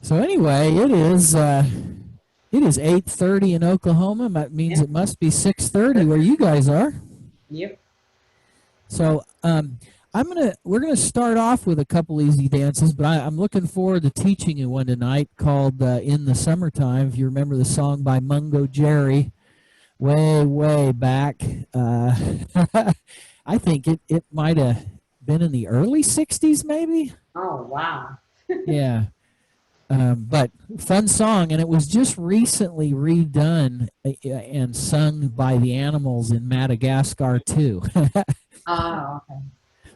So anyway, it is 8:30 in Oklahoma. That means it must be 6:30 where you guys are. Yep. So we're gonna start off with a couple easy dances, but I'm looking forward to teaching you one tonight called "In the Summertime." If you remember the song by Mungo Jerry, way back. I think it might have been in the early '60s, maybe. Oh, wow. Yeah. But fun song, and it was just recently redone and sung by the Animals in Madagascar too. Oh, okay.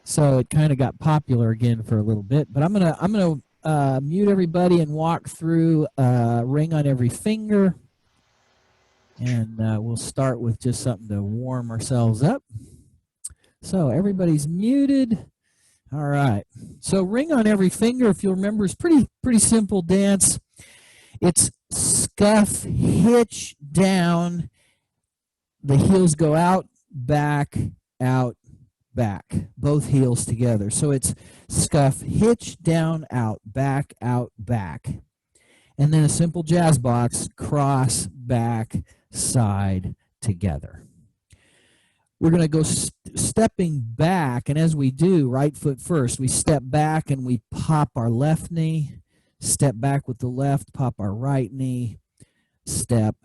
So it kind of got popular again for a little bit. But I'm gonna mute everybody and walk through Ring on Every Finger, and we'll start with just something to warm ourselves up. So everybody's muted. All right. So Ring on Every Finger, if you'll remember, is pretty simple dance. It's scuff, hitch, down. The heels go out, back, both heels together. So it's scuff, hitch, down, out, back, and then a simple jazz box, cross, back, side, together. We're going to go stepping back, and as we do, right foot first, we step back and we pop our left knee, step back with the left, pop our right knee, step.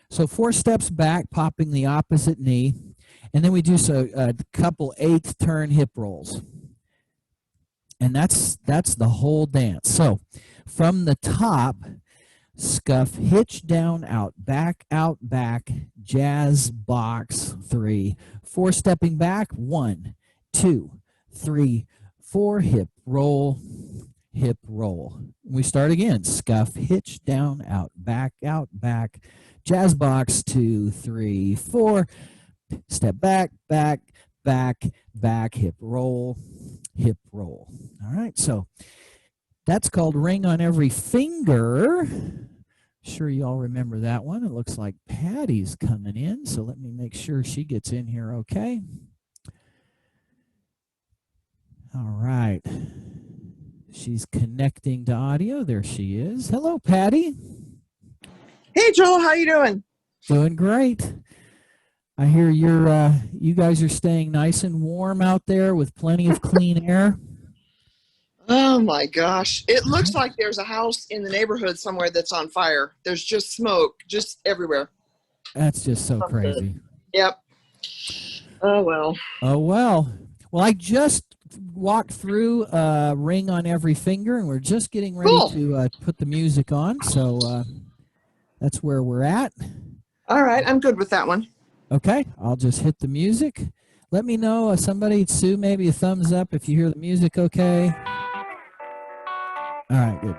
So 4 steps back, popping the opposite knee, and then we do a couple 8th turn hip rolls. And that's the whole dance. So from the top, scuff, hitch, down, out, back, jazz box, 3. 4 stepping back, 1, 2, 3, 4, hip roll. We start again, scuff, hitch, down, out, back, jazz box, 2, 3, 4, step back, hip roll. All right, so that's called Ring on Every Finger. Sure you all remember that one. It looks like Patty's coming in, so let me make sure she gets in here okay. All right. She's connecting to audio. There she is. Hello, Patty. Hey, Joel. How you doing? Doing great. I hear you guys are staying nice and warm out there with plenty of clean air. Oh my gosh. It looks like there's a house in the neighborhood somewhere that's on fire. There's just smoke just everywhere. That's just so crazy. Yep. Oh well. Well, I just walked through Ring on Every Finger, and we're just getting ready to put the music on. So that's where we're at. All right. I'm good with that one. Okay. I'll just hit the music. Let me know, somebody, Sue, maybe a thumbs up if you hear the music okay. All right, good.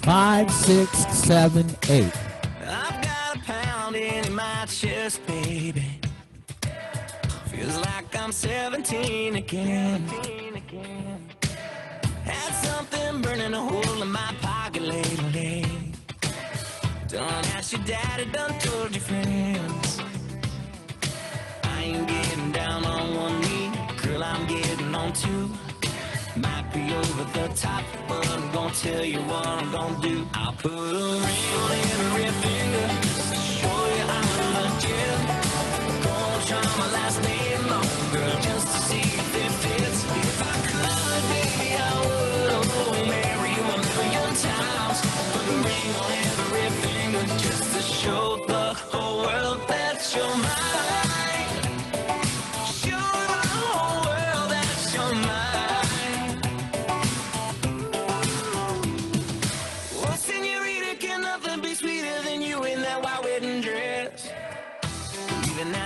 Five, 6, 7, 8. I've got a pounding in my chest, baby. Feels like I'm 17 again. Had something burning a hole in my pocket lately. Done asked your daddy, done told your friends. I ain't getting down on one knee, girl, I'm getting on 2. Might be over the top, but I'm gonna tell you what I'm gonna do. I'll put a ring on every finger just to show you I'm legit. Gonna try my last name on, girl, just to see if it fits. If I could, baby, I would. Oh, marry you a million times. Put a ring on every finger just to show the whole world that you're mine.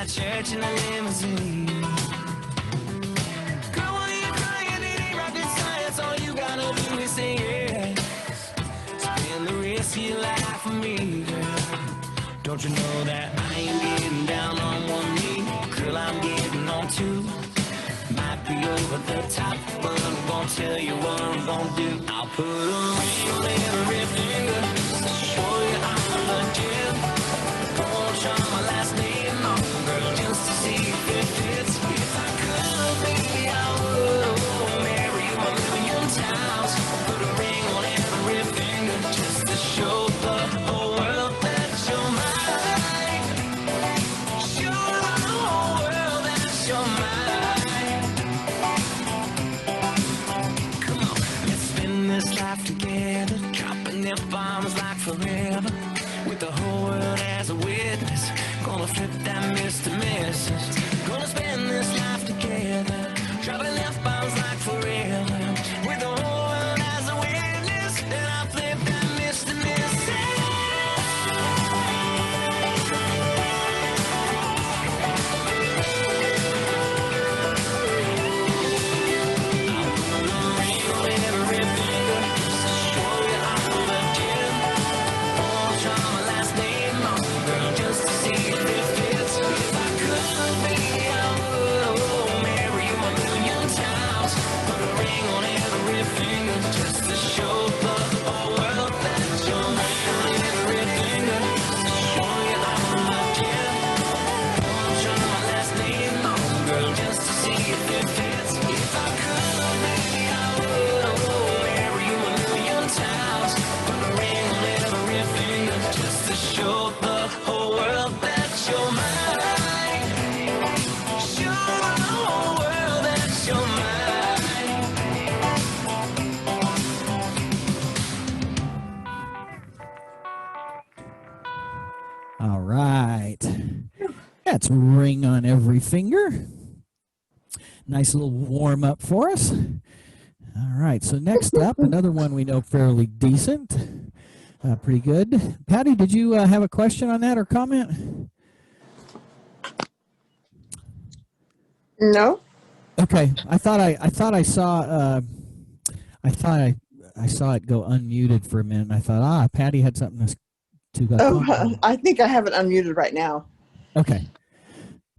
Church in a limousine. Girl, when you're crying, it ain't rocket science. All you gotta do is say yes. Spend the rest of your life for me, girl. Don't you know that I ain't getting down on one knee? Girl, I'm getting on 2. Might be over the top, but I'm gonna tell you what I'm gonna do. I'll put a ring on every finger just to show you I'm legit. Gonna try my last name on. forever. With the whole world as a witness. Gonna flip that Mr. Mrs. Gonna spend this life together. Dropping F-bombs like forever. With the whole world as a witness. Then I'll flip that Mr. Mrs. All right. That's ring on every finger. Nice little warm up for us. All right, so next up, another one we know fairly decent. Pretty good. Patty, did you have a question on that or comment? No. Okay, I thought I saw it go unmuted for a minute. And I thought, Patty had something to I think I have it unmuted right now. Okay.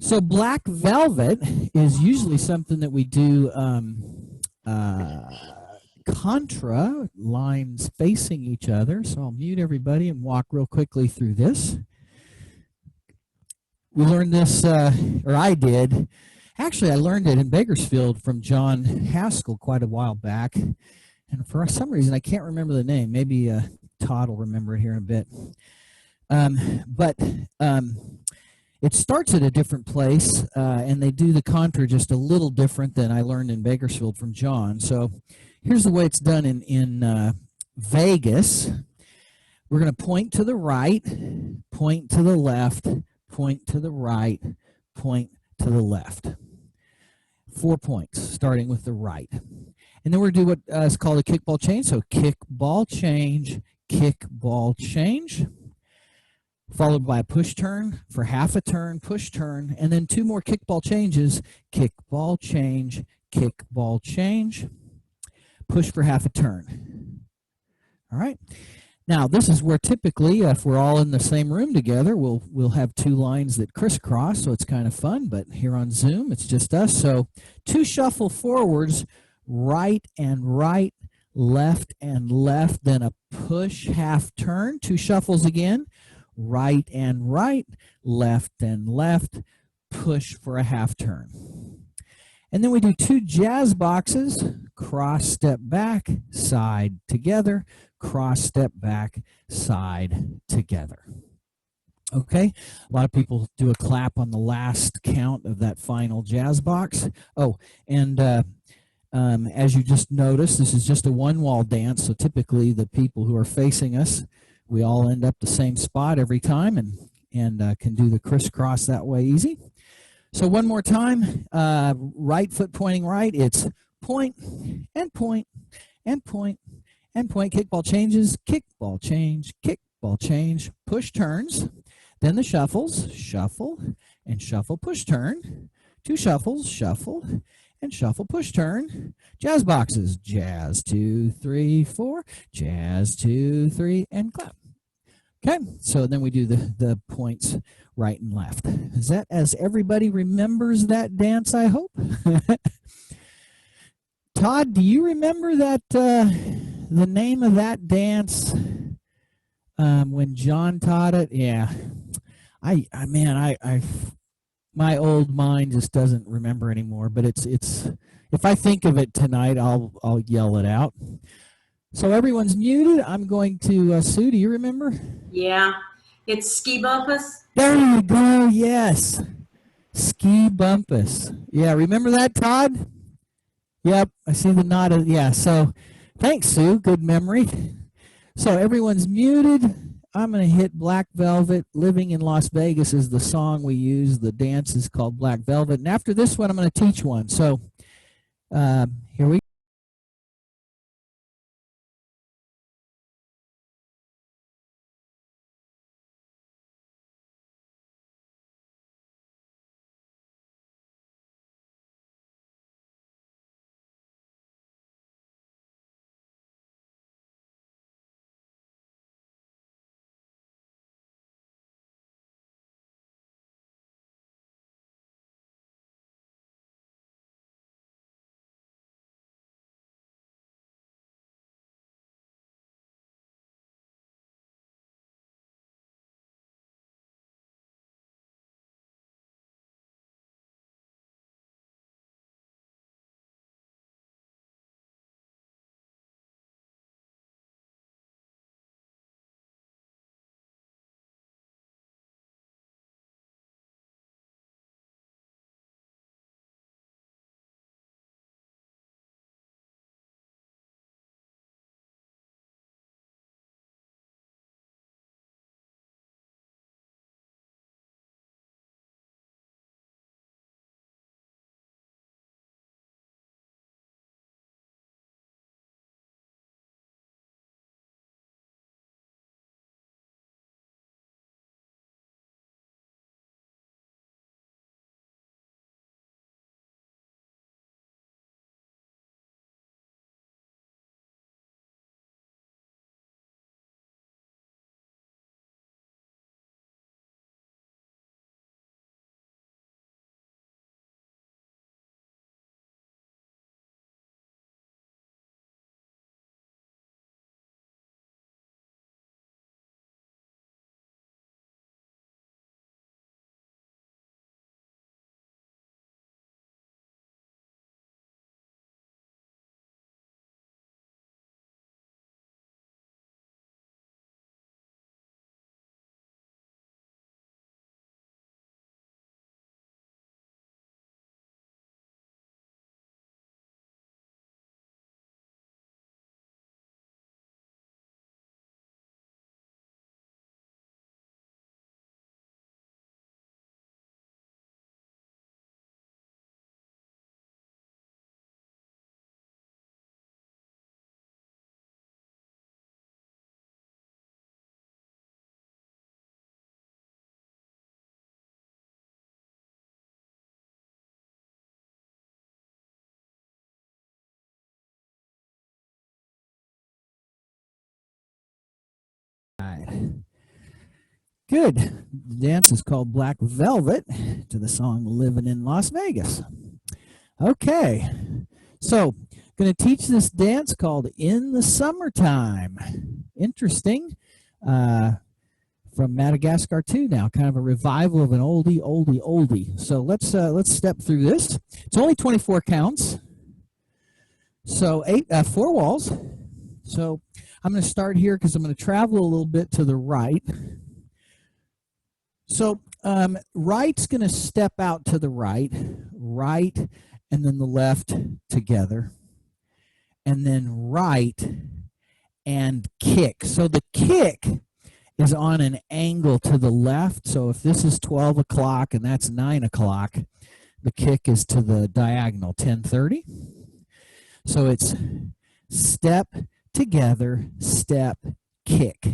So black velvet is usually something that we do contra, lines facing each other. So I'll mute everybody and walk real quickly through this. We learned this, or I did. Actually, I learned it in Bakersfield from John Haskell quite a while back. And for some reason, I can't remember the name. Maybe Todd will remember it here in a bit. It starts at a different place, and they do the contra just a little different than I learned in Bakersfield from John. So here's the way it's done in Vegas. We're going to point to the right, point to the left, point to the right, point to the left. 4 points, starting with the right. And then we're going to do what is called a kickball change. So kick, ball, change, kick, ball, change. Followed by a push turn for half a turn, push turn, and then 2 more kickball changes, kick, ball, change, kick, ball, change, push for half a turn. All right. Now, this is where typically, if we're all in the same room together, we'll have 2 lines that crisscross, so it's kind of fun, but here on Zoom, it's just us. So 2 shuffle forwards, right and right, left and left, then a push half turn, 2 shuffles again, right and right, left and left, push for a half turn. And then we do 2 jazz boxes, cross, step back, side, together, cross, step back, side, together. Okay, a lot of people do a clap on the last count of that final jazz box. Oh, and as you just noticed, this is just a one-wall dance, so typically the people who are facing us, we all end up the same spot every time and can do the crisscross that way easy. So one more time, right foot pointing right, it's point and point and point and point. Kickball changes, kickball change, kickball change, push turns. Then the shuffles, shuffle and shuffle, push turn. 2 shuffles, shuffle and shuffle, push turn. Jazz boxes, jazz 2, 3, 4, jazz 2, 3, and clap. Okay, so then we do the points right and left. Is that as everybody remembers that dance, I hope? Todd, do you remember that the name of that dance when John taught it? Yeah, my old mind just doesn't remember anymore. But it's if I think of it tonight, I'll yell it out. So everyone's muted. I'm going to Sue. Do you remember? Yeah. It's ski bumpus. There you go. Yes, ski bumpus. Yeah, remember that, Todd? Yep, I see the nod. Yeah. So, thanks, Sue. Good memory. So everyone's muted. I'm going to hit Black Velvet. Living in Las Vegas is the song we use. The dance is called Black Velvet. And after this one, I'm going to teach one. So here we go. Good. The dance is called Black Velvet to the song Living in Las Vegas. Okay. So, going to teach this dance called In the Summertime. Interesting. From Madagascar 2 now, kind of a revival of an oldie. So let's step through this. It's only 24 counts. So 4 walls. So I'm going to start here because I'm going to travel a little bit to the right. So right's going to step out to the right, and then the left together, and then right and kick. So the kick is on an angle to the left. So if this is 12 o'clock and that's 9 o'clock, the kick is to the diagonal, 10:30. So it's step, together, step, kick.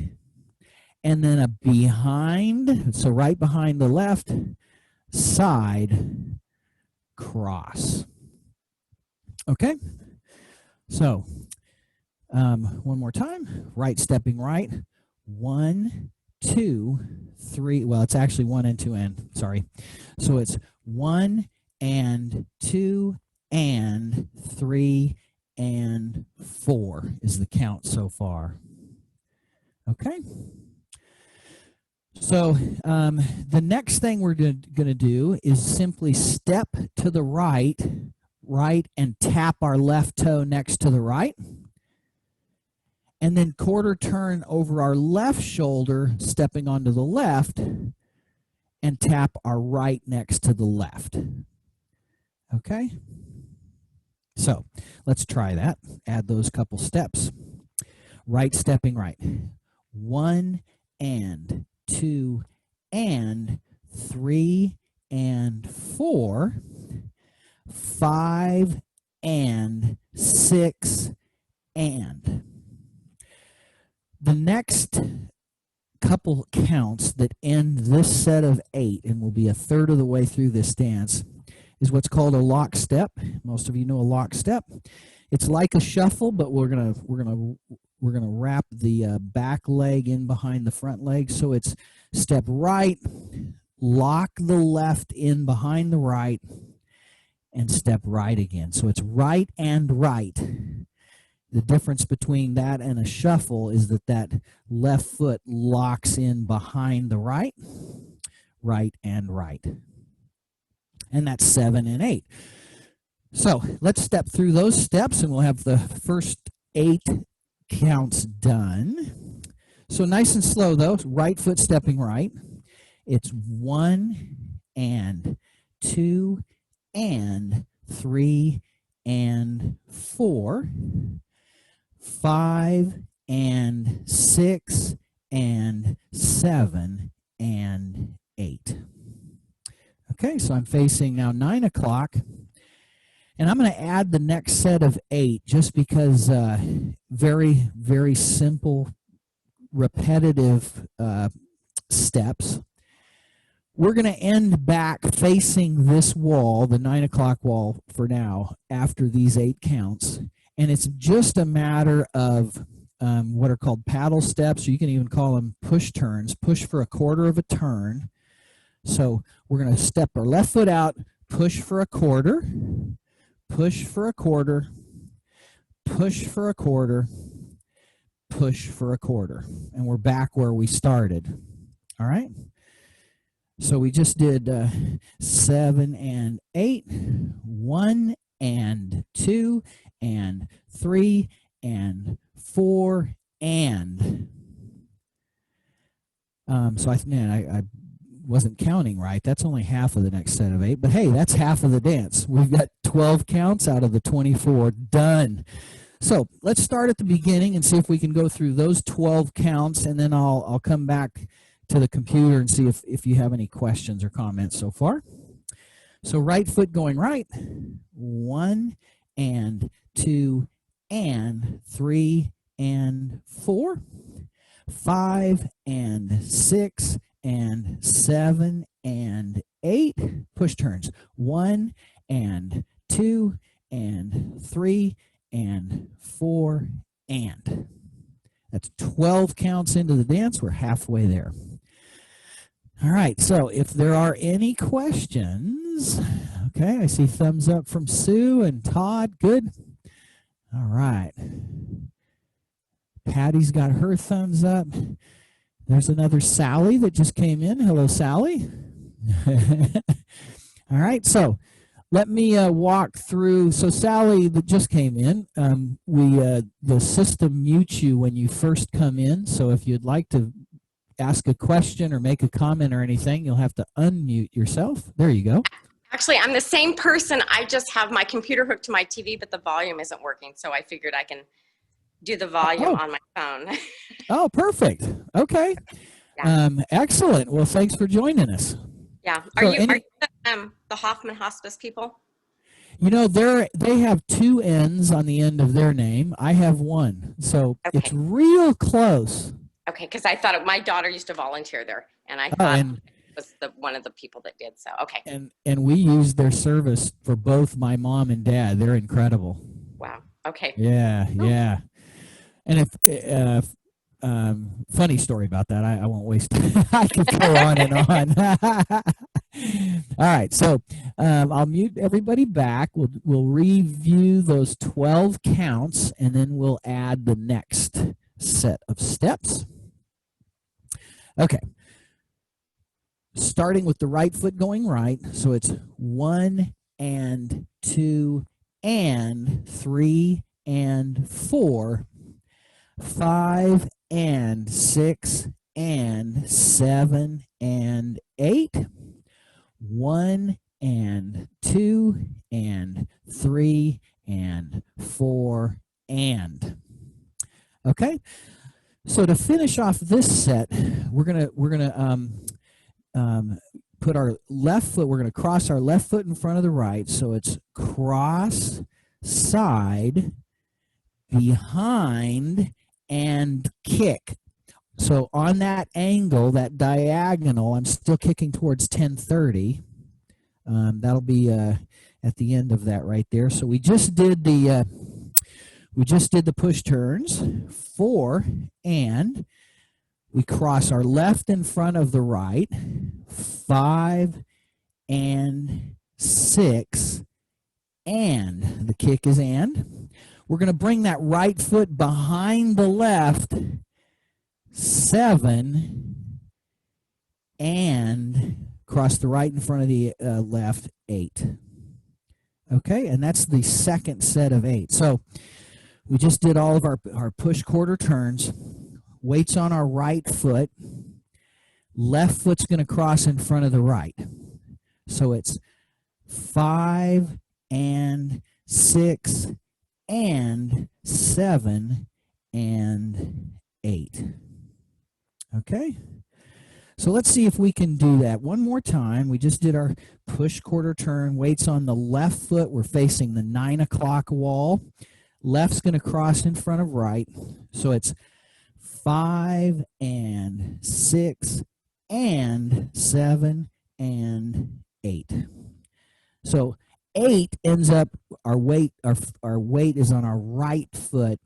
And then a behind, so right behind the left, side, cross. Okay? So, one more time. Right stepping right. 1, 2, 3. Well, it's actually 1 and 2 and, sorry. So it's 1 and 2 and 3 and 4 is the count so far. Okay? So the next thing we're going to do is simply step to the right, and tap our left toe next to the right. And then quarter turn over our left shoulder, stepping onto the left, and tap our right next to the left. Okay? So let's try that. Add those couple steps. right stepping right. 1 and 2 and 3 and 4, 5 and 6 and. The next couple counts that end this set of 8 and will be a third of the way through this dance is what's called a lock step. Most of you know a lock step. It's like a shuffle, but we're gonna wrap the back leg in behind the front leg. So it's step right, lock the left in behind the right, and step right again. So it's right and right. The difference between that and a shuffle is that left foot locks in behind the right, right and right. And that's 7 and 8. So let's step through those steps and we'll have the first 8 counts done. So nice and slow though, right foot stepping right. It's 1 and 2 and 3 and 4. 5 and 6 and 7 and 8. Okay, so I'm facing now 9 o'clock, and I'm going to add the next set of 8 just because very, very simple, repetitive steps. We're going to end back facing this wall, the 9 o'clock wall for now, after these 8 counts. And it's just a matter of what are called paddle steps, or you can even call them push turns. Push for a quarter of a turn. So we're going to step our left foot out, push for a quarter, push for a quarter, push for a quarter, push for a quarter. And we're back where we started. All right? So we just did 7 and 8, 1 and 2 and 3 and 4 and. So I wasn't counting right. That's only half of the next set of 8, but hey, that's half of the dance. We've got 12 counts out of the 24 done. So let's start at the beginning and see if we can go through those 12 counts, and then I'll come back to the computer and see if you have any questions or comments so far. So right foot going right, 1 and 2 and 3 and 4, 5 and 6 and 7 and 8. Push turns, 1 and 2 and 3 and 4 and. That's 12 counts into the dance. We're halfway there. All right, so if there are any questions, okay, I see thumbs up from Sue and Todd. Good. All right. Patty's got her thumbs up. There's another Sally that just came in. Hello, Sally. All right, so let me walk through. So Sally that just came in, the system mutes you when you first come in. So if you'd like to ask a question or make a comment or anything, you'll have to unmute yourself. There you go. Actually, I'm the same person. I just have my computer hooked to my TV, but the volume isn't working. So I figured I can do the volume on my phone. Oh, perfect. Okay. Yeah. Excellent. Well, thanks for joining us. Yeah. So Are you the Hoffman Hospice people? You know, they have 2 N's on the end of their name. I have 1. So Okay. it's real close. Okay, because I thought my daughter used to volunteer there, and I thought it was one of the people that did. So okay. And we use their service for both my mom and dad. They're incredible. Wow. Okay. Yeah, yeah. And if funny story about that, I won't waste. I could go on and on. All right, so I'll mute everybody back. We'll review those 12 counts, and then we'll add the next set of steps. Okay. Starting with the right foot going right, so it's 1 and 2 and 3 and 4, 5 and 6 and 7 and 8, 1 and 2 and 3 and 4 and. Okay, so to finish off this set, we're gonna put our left foot. We're gonna cross our left foot in front of the right, so it's cross, side, behind, and kick. So on that angle, that diagonal, I'm still kicking towards 1030. That'll be at the end of that right there. So we just did the push turns, 4, and we cross our left in front of the right, 5 and 6, and the kick is and. We're going to bring that right foot behind the left, 7, and cross the right in front of the left, 8. Okay, and that's the second set of 8. So we just did all of our push quarter turns. Weights on our right foot. Left foot's going to cross in front of the right. So it's 5 and 6 and 7 and 8. Okay? So let's see if we can do that one more time. We just did our push quarter turn. Weights on the left foot. We're facing the 9 o'clock wall. Left's going to cross in front of right. So it's 5 and 6 and 7 and 8. So 8 ends up, our weight is on our right foot,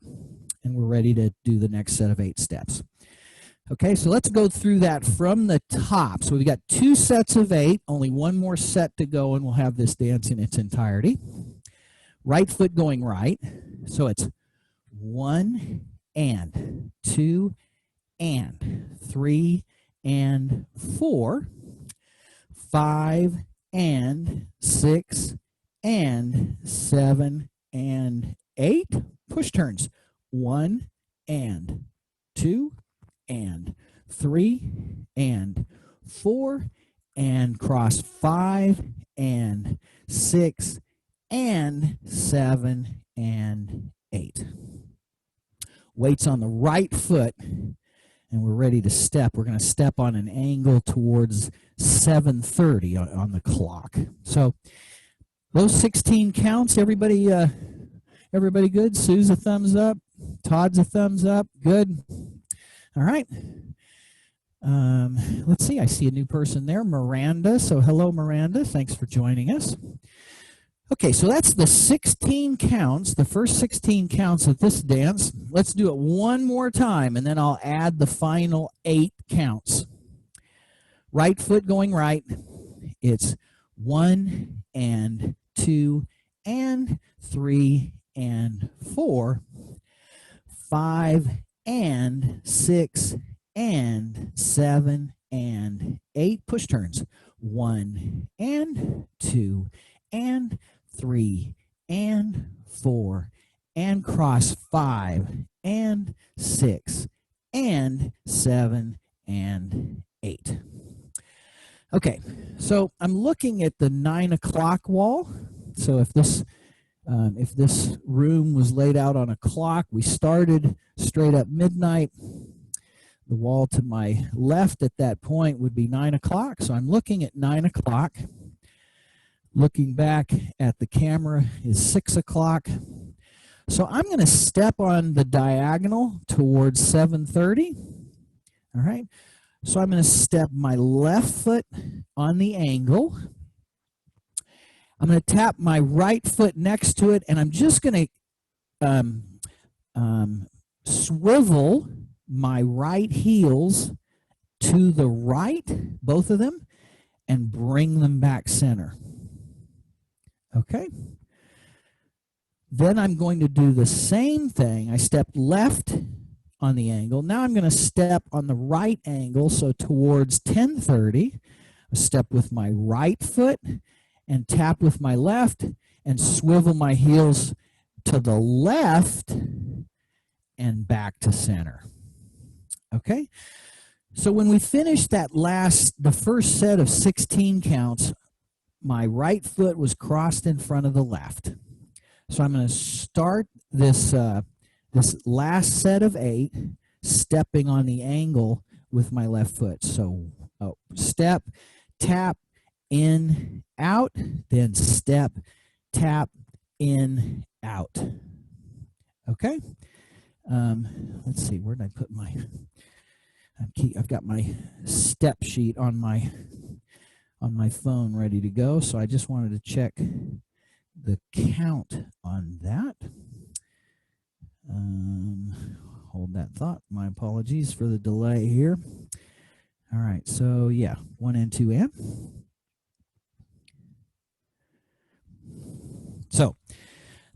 and we're ready to do the next set of 8 steps. Okay, so let's go through that from the top. So we've got 2 sets of 8, only one more set to go, and we'll have this dance in its entirety. Right foot going right, so it's 1 and 2 and 3 and 4, 5 and 6 and 7 and 8. Push turns, 1 and 2 and 3 and 4, and cross 5 and 6 and 7 and 8. Weights on the right foot, and we're ready to step. We're going to step on an angle towards 7:30 on the clock. So those 16 counts, everybody good? Sue's a thumbs up. Todd's a thumbs up. Good. All right. Let's see. I see a new person there, Miranda. So hello, Miranda. Thanks for joining us. Okay, so that's the 16 counts, the first 16 counts of this dance. Let's do it one more time, and then I'll add the final 8 counts. Right foot going right. It's 1 and 2 and 3 and 4, 5 and 6 and 7 and 8. Push turns. 1 and 2 and 3 and 4, and cross 5 and 6 and 7 and 8. Okay, so I'm looking at the 9 o'clock wall. So if this room was laid out on a clock, we started straight up midnight. The wall to my left at that point would be 9 o'clock. So I'm looking at 9 o'clock. Looking back at the camera is 6 o'clock. So I'm going to step on the diagonal towards 7:30. All right. So I'm going to step my left foot on the angle. I'm going to tap my right foot next to it, and I'm just going to swivel my right heels to the right, both of them, and bring them back center. Okay. Then I'm going to do the same thing. I stepped left on the angle. Now I'm going to step on the right angle, so towards 10:30. I step with my right foot and tap with my left and swivel my heels to the left and back to center. Okay? So when we finish that the first set of 16 counts, my right foot was crossed in front of the left. So I'm going to start this this last set of 8, stepping on the angle with my left foot. So step, tap, in, out, then step, tap, in, out. Okay. Let's see, where did I put my? I've got my step sheet on my phone ready to go. So I just wanted to check the count on that. Hold that thought. My apologies for the delay here. All right, so yeah, 1 and 2 and. So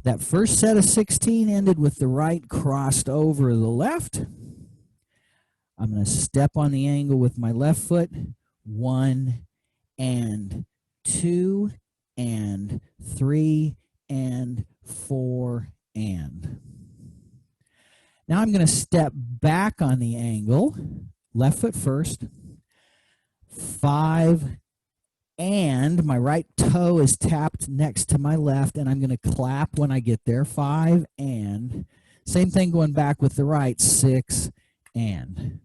that first set of 16 ended with the right crossed over the left. I'm going to step on the angle with my left foot. 1 and 2 and 3 and 4 and. Now I'm going to step back on the angle, left foot first, 5 and my right toe is tapped next to my left, and I'm going to clap when I get there, 5 and. Same thing going back with the right, 6 and.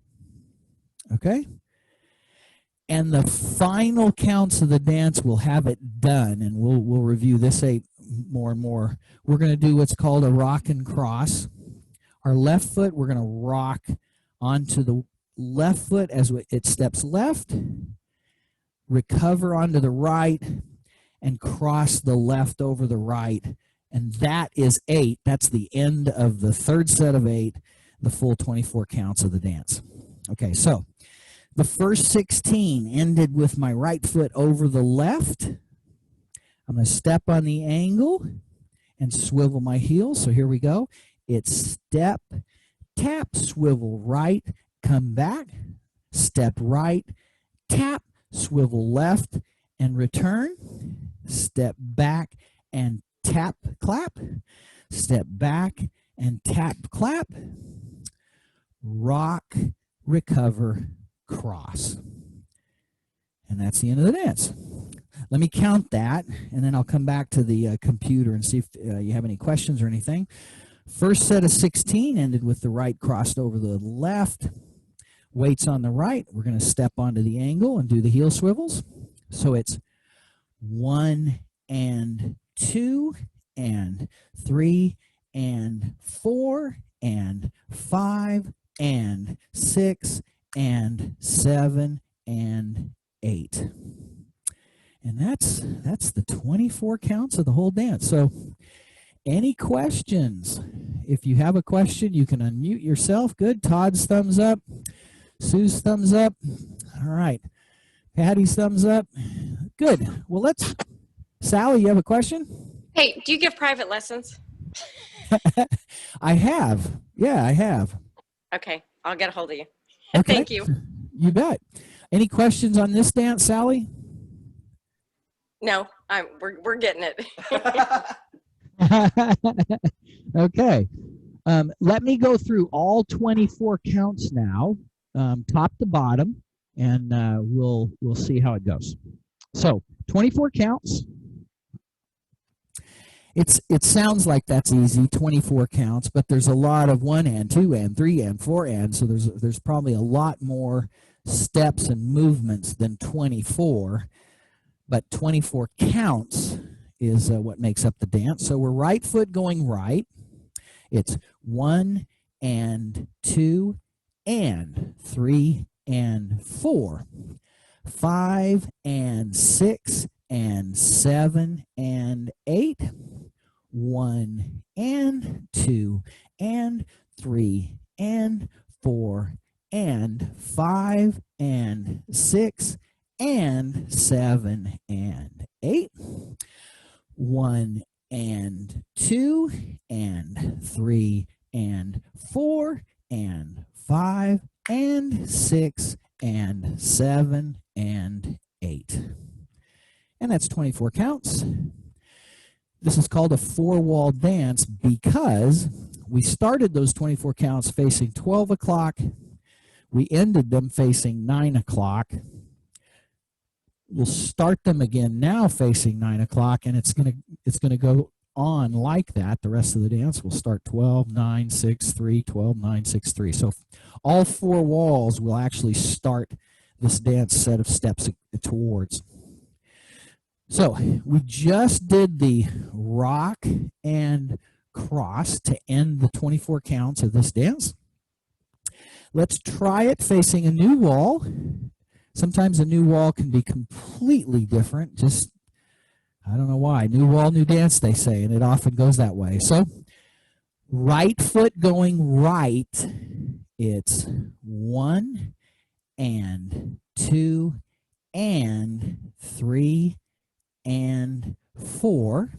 Okay? And the final counts of the dance, we'll have it done, and we'll review this 8 more and more. We're going to do what's called a rock and cross. Our left foot, we're going to rock onto the left foot as it steps left, recover onto the right, and cross the left over the right. And that is 8. That's the end of the third set of 8, the full 24 counts of the dance. Okay, so the first 16 ended with my right foot over the left. I'm going to step on the angle and swivel my heels. So here we go. It's step, tap, swivel right, come back, step right, tap, swivel left, and return. Step back and tap, clap. Step back and tap, clap. Rock, recover, cross. And that's the end of the dance. Let me count that, and then I'll come back to the computer and see if you have any questions or anything. First set of 16 ended with the right crossed over the left. Weights on the right. We're going to step onto the angle and do the heel swivels. So it's 1 and 2 and 3 and 4 and 5 and 6 and 7 and 8. And that's the 24 counts of the whole dance. So any questions? If you have a question, you can unmute yourself. Good. Todd's thumbs up. Sue's thumbs up. All right. Patty's thumbs up. Good. Well, Sally, you have a question? Hey, do you give private lessons? I have. Yeah, I have. Okay, I'll get a hold of you. Okay. Thank you. You bet. Any questions on this dance, Sally? No, we're getting it. Okay. Let me go through all 24 counts now, top to bottom, and we'll see how it goes. So 24 counts. It sounds like that's easy, 24 counts, but there's a lot of 1 and 2 and 3 and 4 and, so there's probably a lot more steps and movements than 24, but 24 counts is what makes up the dance. So we're right foot going right. It's 1 and 2 and 3 and 4, 5 and 6 and 7 and 8, 1 and 2 and 3 and 4 and 5 and 6 and 7 and 8, 1 and 2 and 3 and 4 and 5 and 6 and 7 and 8. And that's 24 counts. This is called a four-wall dance because we started those 24 counts facing 12 o'clock. We ended them facing 9 o'clock. We'll start them again now facing 9 o'clock, and it's gonna go on like that, the rest of the dance will start 12, 9, 6, 3, 12, 9, 6, 3. So all 4 walls will actually start this dance set of steps towards. So we just did the rock and cross to end the 24 counts of this dance. Let's try it facing a new wall. Sometimes a new wall can be completely different. Just, I don't know why. New wall, new dance, they say, and it often goes that way. So right foot going right, it's 1 and 2 and 3 and 4,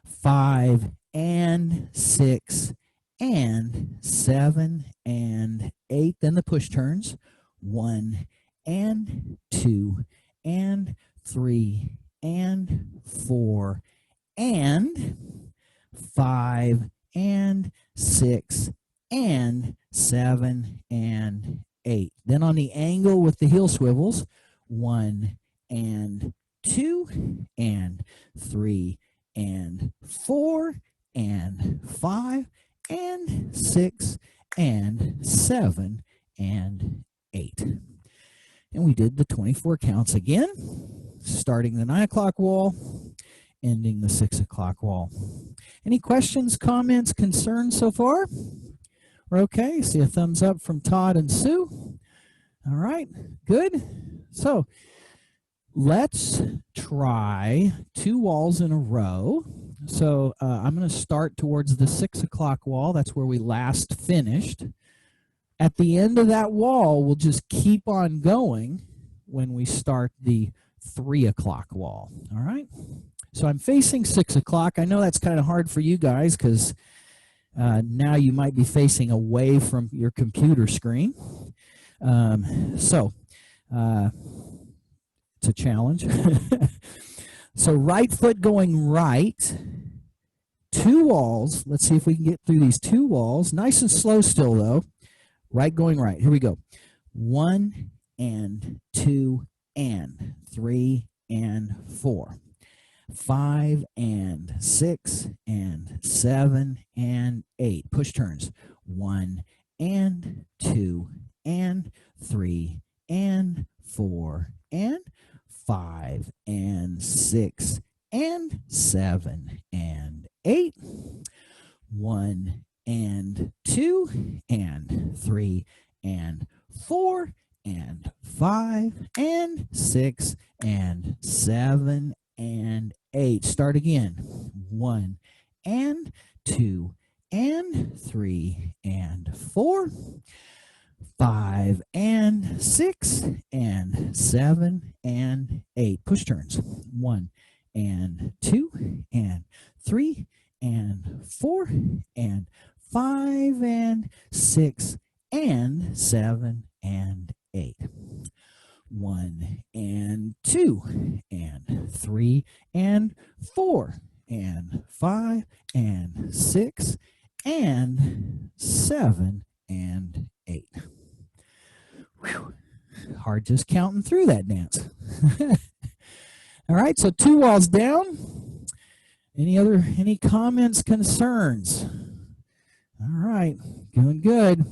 5 and 6 and 7 and 8. Then the push turns. 1 and 2 and 3 and 4 and 5 and 6 and 7 and 8. Then on the angle with the heel swivels, 1 and 2 and 3 and 4 and 5 and 6 and 7 and 8. And we did the 24 counts again, starting the 9 o'clock wall, ending the 6 o'clock wall. Any questions, comments, concerns so far? We're okay. See a thumbs up from Todd and Sue. All right, good. So let's try 2 walls in a row. So I'm going to start towards the 6 o'clock wall. That's where we last finished. At the end of that wall, we'll just keep on going when we start the 3 o'clock wall. All right? So I'm facing 6 o'clock. I know that's kind of hard for you guys because now you might be facing away from your computer screen. It's a challenge. So right foot going right, 2 walls. Let's see if we can get through these 2 walls. Nice and slow still, though. Right going right. Here we go. 1 and 2 and 3 and 4. 5 and 6 and 7 and 8. Push turns. 1 and 2 and 3 and 4 and 5 and 6 and 7 and 8. 1 and 2 and 3 and 4 and 5 and 6 and 7 and 8. Start again. 1 and 2 and 3 and 4. 5 and 6 and 7 and 8. Push turns. 1 and 2 and 3 and 4 and 5 and 6 and 7 and 8. 1 and 2 and 3 and 4 and 5 and 6 and 7 and 8. Whew. Hard just counting through that dance. All right, so 2 walls down. Any comments, concerns? All right, doing good.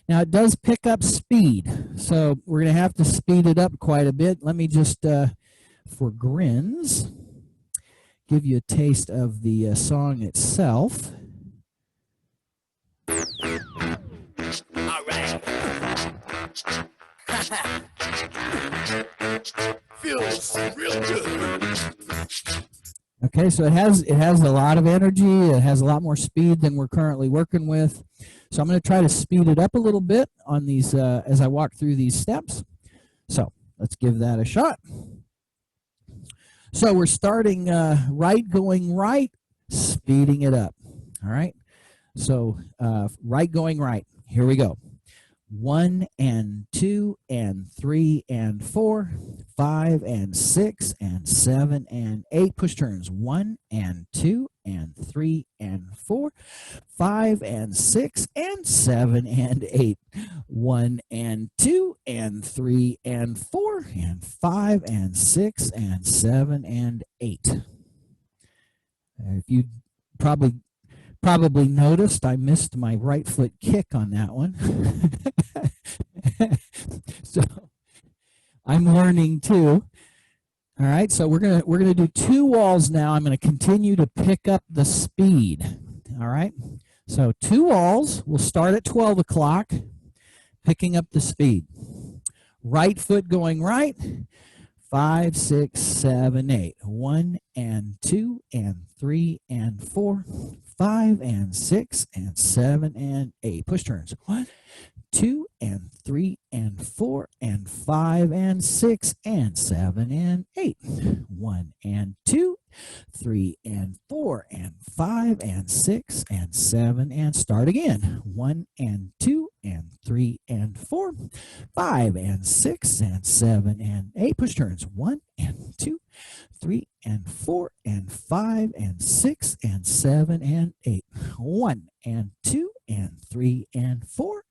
Now it does pick up speed, so we're going to have to speed it up quite a bit. Let me just, for grins, give you a taste of the song itself. All right. Feels real good. Okay, so it has a lot of energy. It has a lot more speed than we're currently working with. So I'm going to try to speed it up a little bit on these as I walk through these steps. So let's give that a shot. So we're starting right going right, speeding it up. All right. So right going right. Here we go. 1 and 2 and 3 and 4, 5 and 6 and 7 and 8. Push turns. 1 and 2 and 3 and 4, 5 and 6 and 7 and 8. 1 and 2 and 3 and 4 and 5 and 6 and 7 and 8. If you probably noticed, I missed my right foot kick on that one. So I'm learning too. All right, so we're gonna do 2 walls now. I'm gonna continue to pick up the speed. All right, so 2 walls. We'll start at 12 o'clock, picking up the speed. Right foot going right. 5, 6, 7, 8. 1 and 2 and 3 and 4, 5 and 6 and 7 and 8. Push turns. 1, 2 and 3 and 4 and 5 and 6 and 7 and 8. 1 and 2, 3 and 4 and 5 and 6 and 7 and start again. 1 and 2 and 3 and 4, 5 and 6 and 7 and 8. Push turns. 1 and 2, 3 and 4 and 5 and 6 and 7 and 8. 1 and 2 and 3 and 4,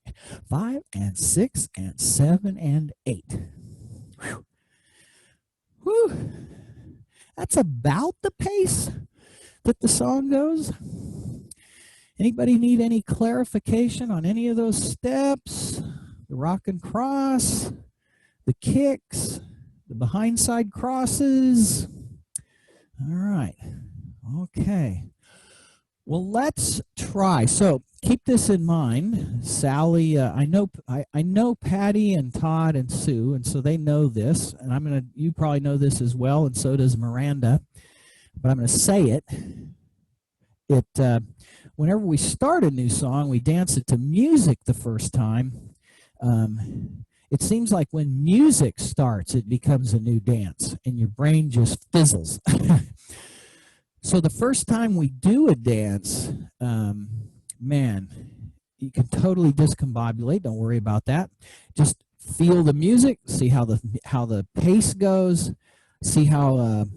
5 and 6 and 7 and 8. Whew. Whew. That's about the pace that the song goes. Anybody need any clarification on any of those steps? The rock and cross, the kicks, the behindside crosses. All right. Okay. Well, let's try. So keep this in mind. Sally, I know Patty and Todd and Sue, and so they know this. And you probably know this as well, and so does Miranda. But I'm gonna say it. Whenever we start a new song, we dance it to music the first time. It seems like when music starts, it becomes a new dance, and your brain just fizzles. So the first time we do a dance, man, you can totally discombobulate. Don't worry about that. Just feel the music, see how the pace goes, see how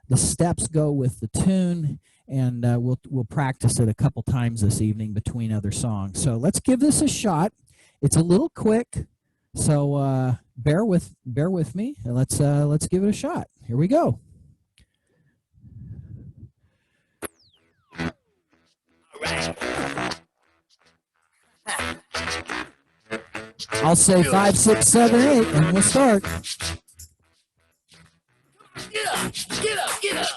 the steps go with the tune, and we'll practice it a couple times this evening between other songs. So let's give this a shot. It's a little quick, so bear with me, and let's give it a shot. Here we go. I'll say 5, 6, 7, 8, and we'll start. Get up, get up, get up.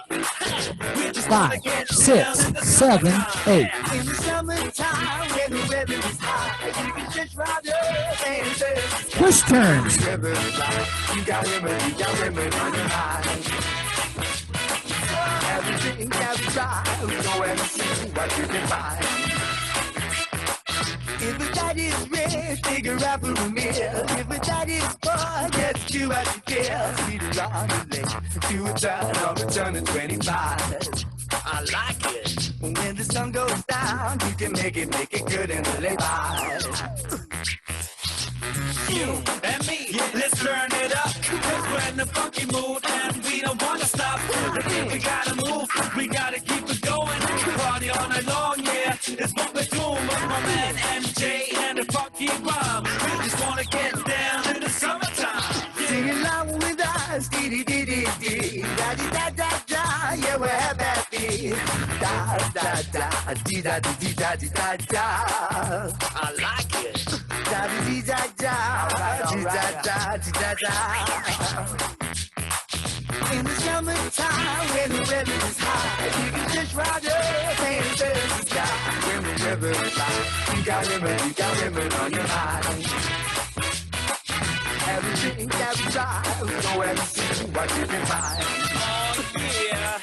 5, 6, 7, 8. In the summertime, when the weather is hot, you can just ride up and surf. Push turns. You got women on your mind. Everything that we try, we go and see what you can find. If the daddy's rich, figure out for a meal. If the daddy's poor, get you what you feel. Speed around the lake, do a turn on the turn of 25. I like it. When the sun goes down, you can make it good in the late by. You and me, let's turn it up. Cause we're in the funky mood and we don't wanna stop. We gotta move, we gotta keep it going. Party all night long, yeah, it's what we're doing. With my man MJ and the funky rhyme. We just wanna get down in the summertime. Sing along with us, dee-dee-dee-dee-dee. Da-dee-da-da-da, yeah, we're happy. Da-da-da, dee-da-dee-da-dee-da-da. I like it. Da-dee-da-da, dee-da-da-dee-da-da. In the summertime, when the weather is hot, you can just ride up and surf the sky. When the weather is hot, you got women on your mind. Everything that we try, we go and see what you can find. Oh yeah,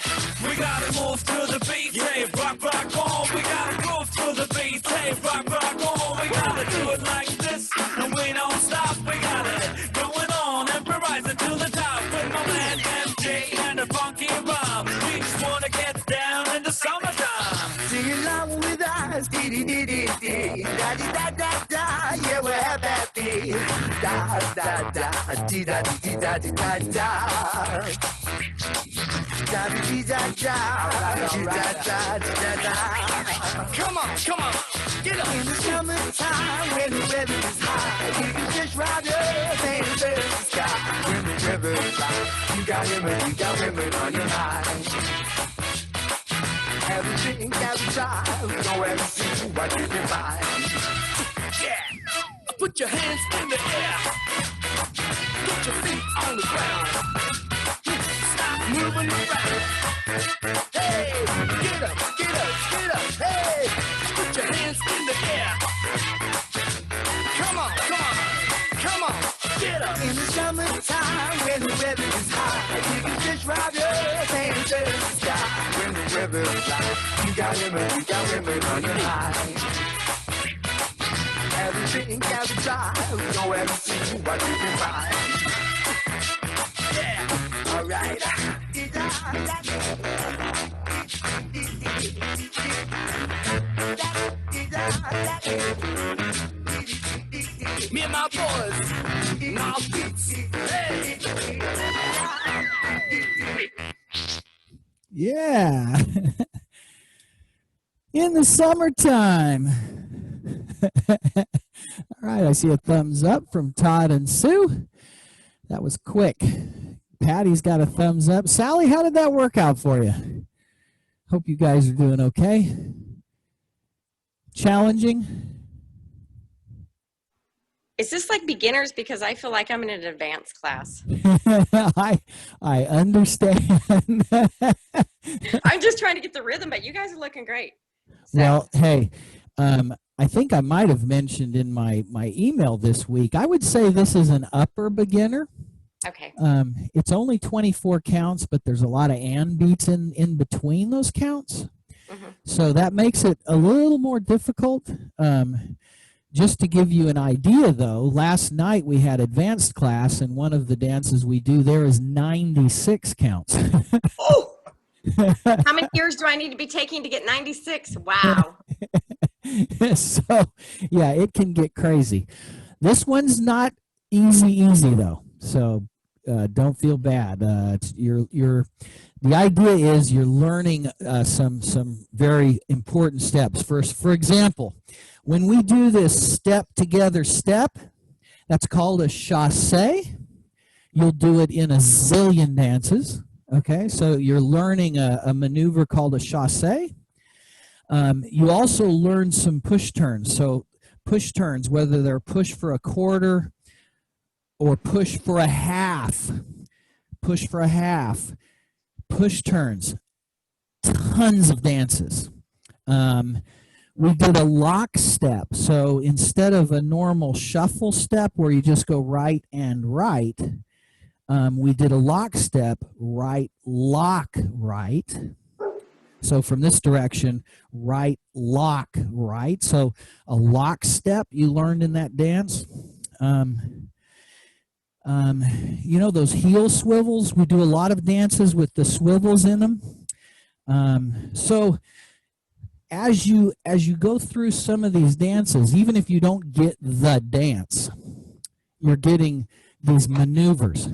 we gotta move to the beat, hey, rock, rock on. We gotta move to the beat, hey, rock, rock on. We gotta do it like this, and we don't stop. We got it going on and we're rising to the top with my man MJ and the funky rhyme. We just wanna get down in the summertime. Sing along with us, dee-dee-dee-dee-dee, da-dee-da-da-da, yeah, we're happy. Da-da-da, dee-da-dee-da-dee-da-da. Da-dee-da-da, dee-da-da-dee-da-da. Come on, get up. In the summertime, when the weather is hot, you can just ride up and surf the sky. When the weather is hot, you got women on your mind. everything that we try, we go and see what you can find. Yeah, put your hands in the air, put your feet on the ground, stop moving around. Hey, get up, get up, get up, hey, put your hands in the air. Come on, come on, come on, get up. In the summertime when the weather is hot, you can just ride your hands in the sky. When the weather is light, you got women running high. Everything that we try, we go and see what we can find. Yeah, alright. Me and my boys, my beats, hey. Yeah. In the summertime. All right, I see a thumbs up from Todd and Sue. That was quick. Patty's got a thumbs up. Sally, how did that work out for you? Hope you guys are doing okay. Challenging? Is this like beginners? Because I feel like I'm in an advanced class. I understand. I'm just trying to get the rhythm, but you guys are looking great. So. Well, hey, I think I might have mentioned in my email this week, I would say this is an upper beginner. Okay. It's only 24 counts, but there's a lot of and beats in between those counts. Mm-hmm. So that makes it a little more difficult. Just to give you an idea, though, last night we had advanced class, and one of the dances we do there is 96 counts. Oh! How many years do I need to be taking to get 96? Wow. So, yeah, it can get crazy. This one's not easy, though. So don't feel bad. The idea is you're learning some very important steps. First, for example, when we do this step together step, that's called a chassé. You'll do it in a zillion dances. Okay, so you're learning a maneuver called a chassé. You also learn some push turns. So push turns, whether they're push for a quarter or push for a half, push turns, tons of dances. We did a lock step. So instead of a normal shuffle step where you just go right and right, we did a lock step, right, lock, right. So from this direction, right, lock, right. So a lock step you learned in that dance. You know those heel swivels? We do a lot of dances with the swivels in them. So as you go through some of these dances, even if you don't get the dance, you're getting these maneuvers.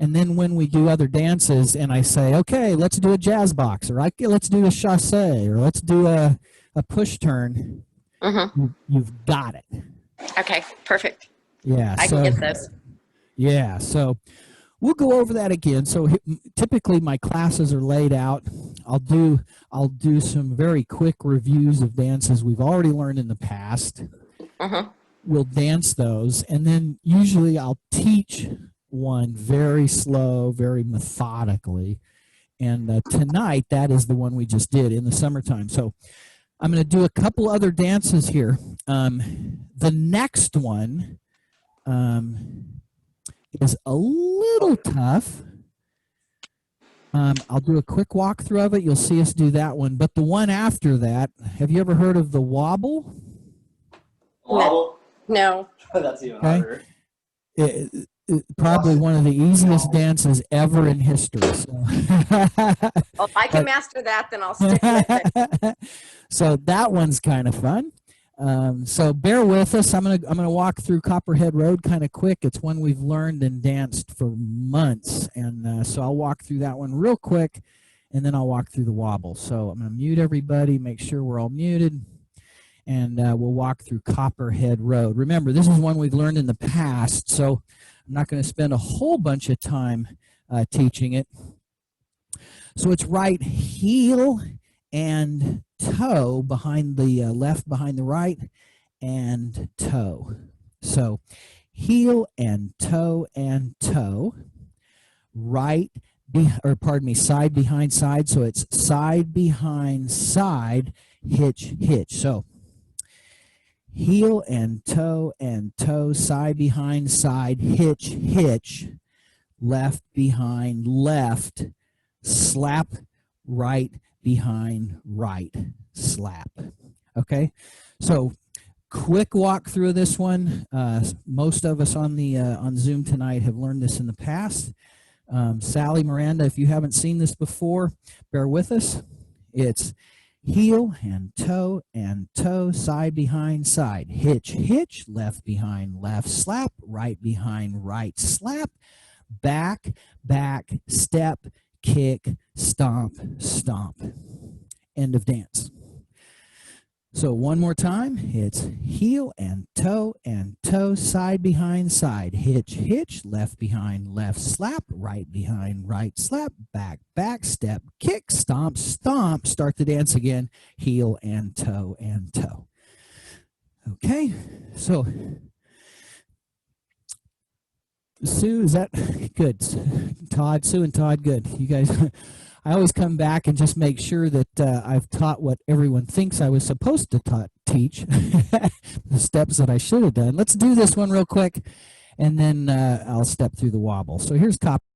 And then when we do other dances and I say, okay, let's do a jazz box, or let's do a chassé, or let's do a push turn, you've got it. Okay, perfect. Yeah, I can get this. Yeah, so we'll go over that again. So typically my classes are laid out. I'll do some very quick reviews of dances we've already learned in the past. We'll dance those, and then usually I'll teach one very slow, very methodically. And tonight, that is the one we just did in the summertime. So I'm going to do a couple other dances here. The next one is a little tough. I'll do a quick walkthrough of it. You'll see us do that one. But the one after that, have you ever heard of the wobble? Wobble? No. That's even harder. Probably one of the easiest dances ever in history. So. Well, if I can master that, then I'll stick with it. So that one's kind of fun. So bear with us. I'm gonna walk through Copperhead Road kind of quick. It's one we've learned and danced for months, and so I'll walk through that one real quick, and then I'll walk through the wobble. So I'm gonna mute everybody, make sure we're all muted, and we'll walk through Copperhead Road. Remember, this is one we've learned in the past, so I'm not going to spend a whole bunch of time teaching it. So it's right heel and toe behind the left behind the right, and toe. So heel and toe, right side behind side. So it's side behind side, hitch, hitch. So heel and toe, side behind side, hitch, hitch, left behind left, slap, right behind right, slap. Okay, so quick walk through this one. Most of us on the on Zoom tonight have learned this in the past. Sally, Miranda, if you haven't seen this before, bear with us. It's heel and toe, side behind side, hitch, hitch, left behind left, slap, right behind right, slap, back, back, step, kick, stomp, stomp. End of dance. So one more time, it's heel and toe, side behind side, hitch, hitch, left behind left, slap, right behind right, slap, back, back, step, kick, stomp, stomp. Start the dance again, heel and toe, Okay, so Sue, is that good? Todd, Sue and Todd, good. You guys, I always come back and just make sure that I've taught what everyone thinks I was supposed to teach, the steps that I should have done. Let's do this one real quick, and then I'll step through the wobble. So here's Copperhead.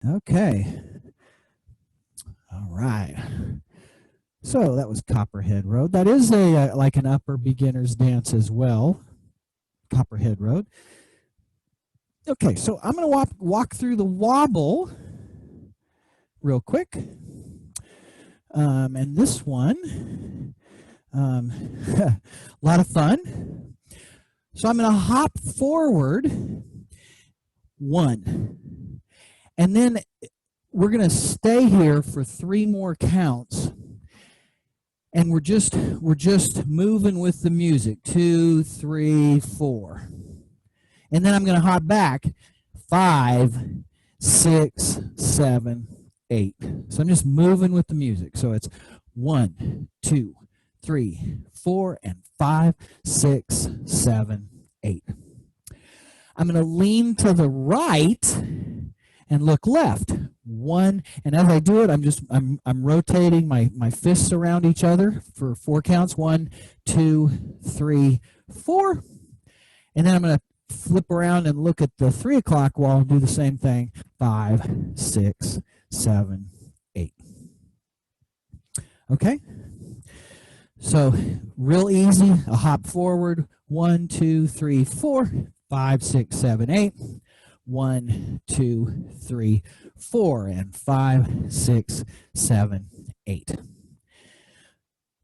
Okay. All right. So that was Copperhead Road. That is a like an upper beginner's dance as well. Copperhead Road. Okay, so I'm going to walk through the wobble real quick. And this one, a lot of fun. So I'm going to hop forward 1. And then we're going to stay here for 3 more counts. And we're just moving with the music. 2, 3, 4. And then I'm going to hop back 5, 6, 7, 8. So I'm just moving with the music. So it's 1, 2, 3, 4, and 5, 6, 7, 8. I'm going to lean to the right and look left. 1, and as I do it, I'm rotating my fists around each other for 4 counts. 1, 2, 3, 4, and then I'm going to flip around and look at the 3 o'clock wall and do the same thing. 5, 6, 7, 8. Okay. So real easy. A hop forward. 1, 2, 3, 4, 5, 6, 7, 8. 1, 2, 3, 4, and 5, 6, 7, 8.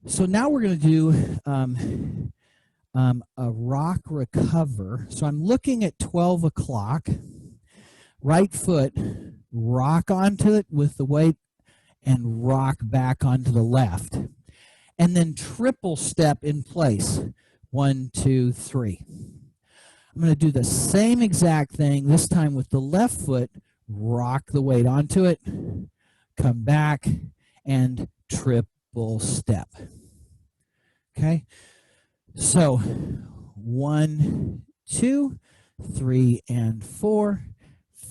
So now we're going to do a rock recover. So I'm looking at 12 o'clock. Right foot, rock onto it with the weight and rock back onto the left. And then triple step in place. 1, 2, 3. I'm going to do the same exact thing, this time with the left foot, rock the weight onto it, come back, and triple step. Okay? So 1, 2, 3, and 4,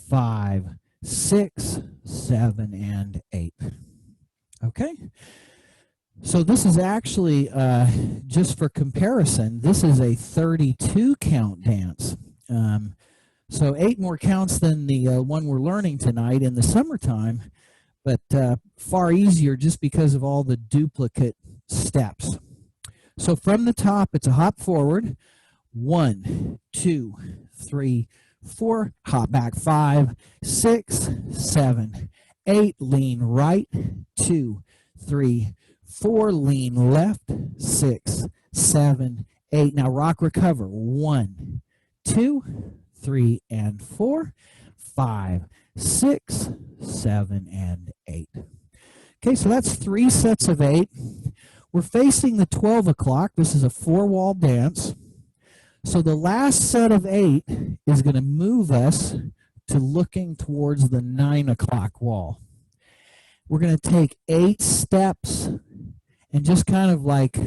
5, 6, 7, and 8. Okay? So this is actually, just for comparison, this is a 32 count dance. So 8 more counts than the one we're learning tonight in the summertime, but far easier just because of all the duplicate steps. So from the top, it's a hop forward. 1, 2, 3, 4, hop back 5, 6, 7, 8, lean right, 2, 3, 4, lean left, 6, 7, 8. Now rock recover. 1, 2, 3, and 4, 5, 6, 7, and 8. Okay, so that's 3 sets of 8. We're facing the 12 o'clock. This is a 4-wall dance. So the last set of 8 is going to move us to looking towards the 9 o'clock wall. We're going to take 8 steps and just kind of like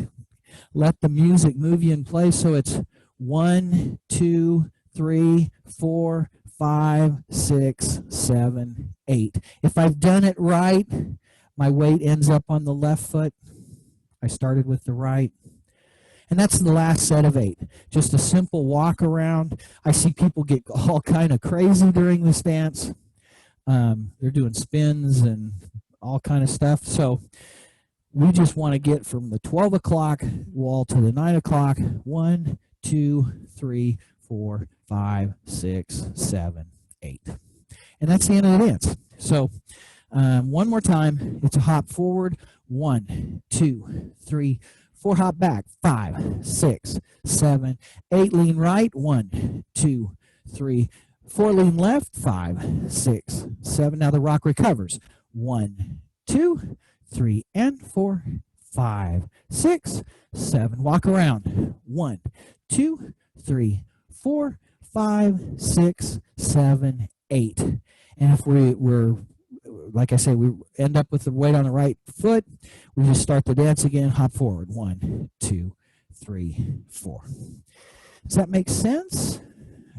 let the music move you in place. So it's 1, 2, 3, 4, 5, 6, 7, 8. If I've done it right, my weight ends up on the left foot. I started with the right. And that's the last set of 8. Just a simple walk around. I see people get all kind of crazy during this dance. They're doing spins and all kind of stuff. So we just want to get from the 12 o'clock wall to the 9 o'clock. 1, 2, 3, 4, 5, 6, 7, 8. And that's the end of the dance. So one more time. It's a hop forward. 1, 2, 3, 4, hop back. 5, 6, 7, 8, lean right. 1, 2, 3, 4, lean left. 5, 6, 7. Now the rock recovers. 1, 2, 3, and 4, 5, 6, 7. Walk around. 1, 2, 3, 4, 5, 6, 7, 8. And if we're like I say, we end up with the weight on the right foot, we just start the dance again, hop forward. 1, 2, 3, 4. Does that make sense?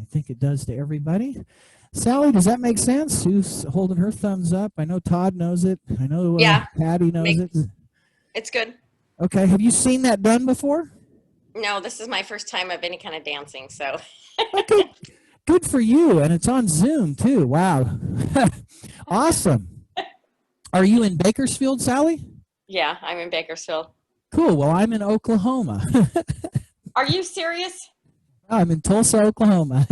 I think it does to everybody. Sally, does that make sense? Who's holding her thumbs up? I know Todd knows it. I know Patty knows it. It's good. Okay. Have you seen that done before? No, this is my first time of any kind of dancing, so. Okay. Good for you. And it's on Zoom, too. Wow. Awesome. Are you in Bakersfield, Sally? Yeah, I'm in Bakersfield. Cool. Well, I'm in Oklahoma. Are you serious? I'm in Tulsa, Oklahoma.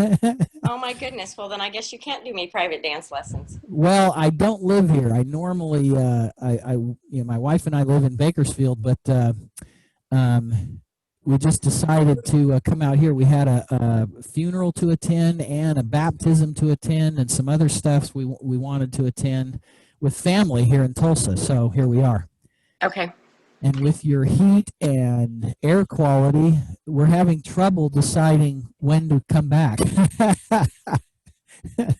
Oh my goodness. Well, then I guess you can't do me private dance lessons. Well, I don't live here. I normally, my wife and I live in Bakersfield, but we just decided to come out here. We had a funeral to attend and a baptism to attend and some other stuff we wanted to attend with family here in Tulsa. So here we are. Okay. And with your heat and air quality, we're having trouble deciding when to come back.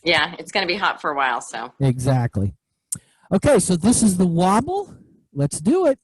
Yeah, it's going to be hot for a while, so. Exactly. Okay, so this is the wobble. Let's do it.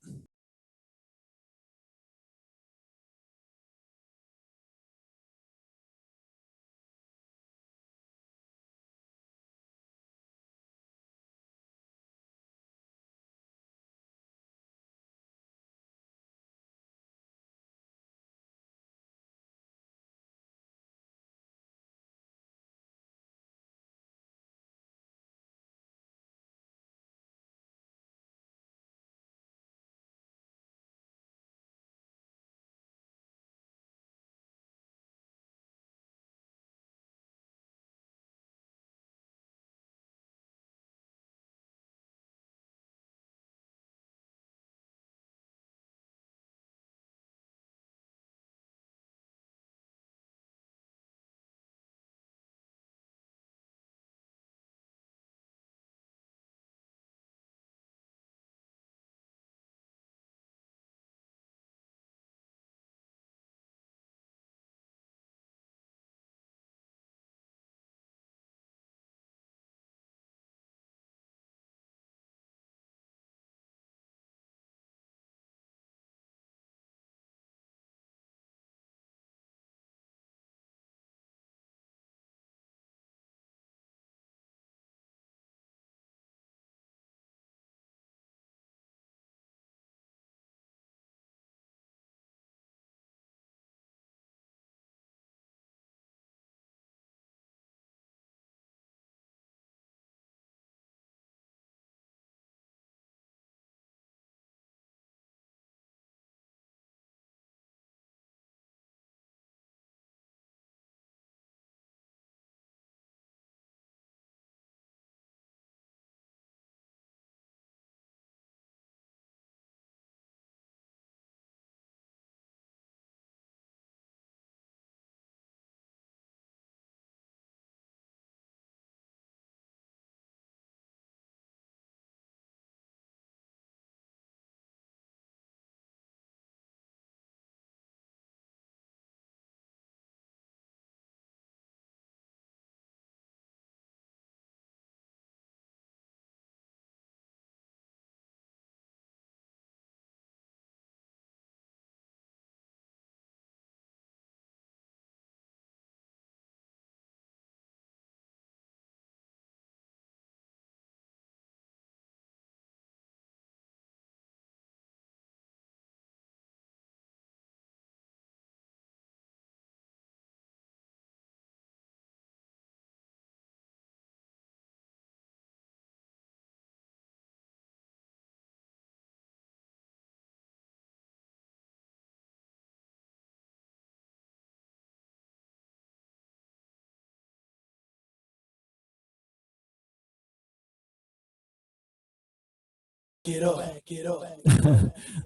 Get up, get up.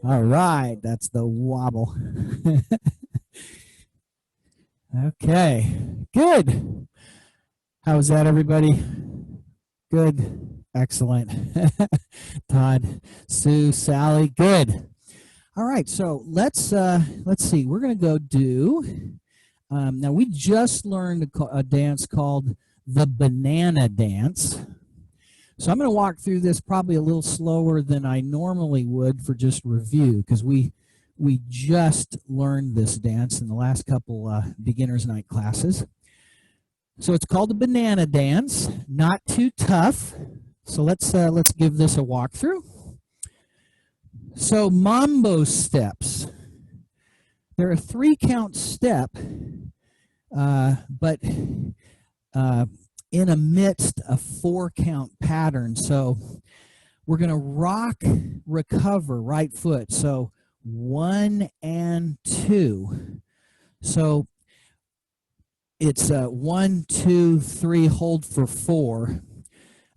All right, that's the wobble. Okay, good. How's that, everybody? Good, excellent. Todd, Sue, Sally, good. All right, so let's see. We're gonna go do. Now we just learned a dance called the banana dance. So I'm going to walk through this probably a little slower than I normally would for just review, because we just learned this dance in the last couple beginner's night classes. So it's called the banana dance, not too tough. So let's give this a walkthrough. So Mambo steps. They're a 3-count step, but in amidst a 4-count pattern. So we're going to rock, recover, right foot. So 1 and 2. So it's 1, 2, 3, hold for 4.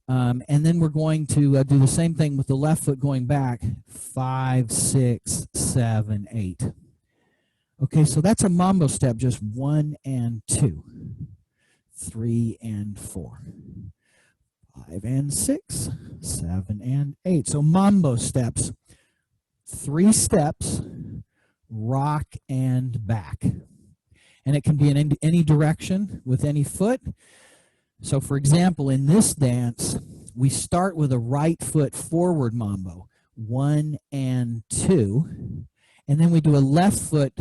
And then we're going to do the same thing with the left foot going back. 5, 6, 7, 8. Okay, so that's a mambo step, just 1 and 2. 3 and 4. 5 and 6, 7 and 8. So mambo steps, 3 steps, rock and back. And it can be in any direction with any foot. So for example, in this dance, we start with a right foot forward mambo, 1 and 2. And then we do a left foot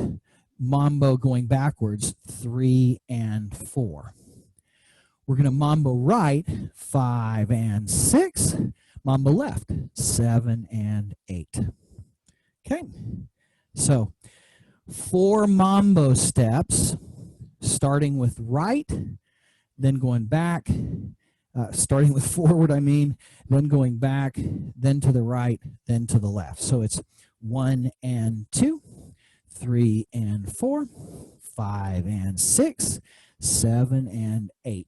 mambo going backwards, 3 and 4. We're going to mambo right, 5 and 6. Mambo left, 7 and 8. Okay, so 4 mambo steps, starting with right, then going back, starting with forward, then going back, then to the right, then to the left. So it's 1 and 2, 3 and 4, 5 and 6, 7 and 8.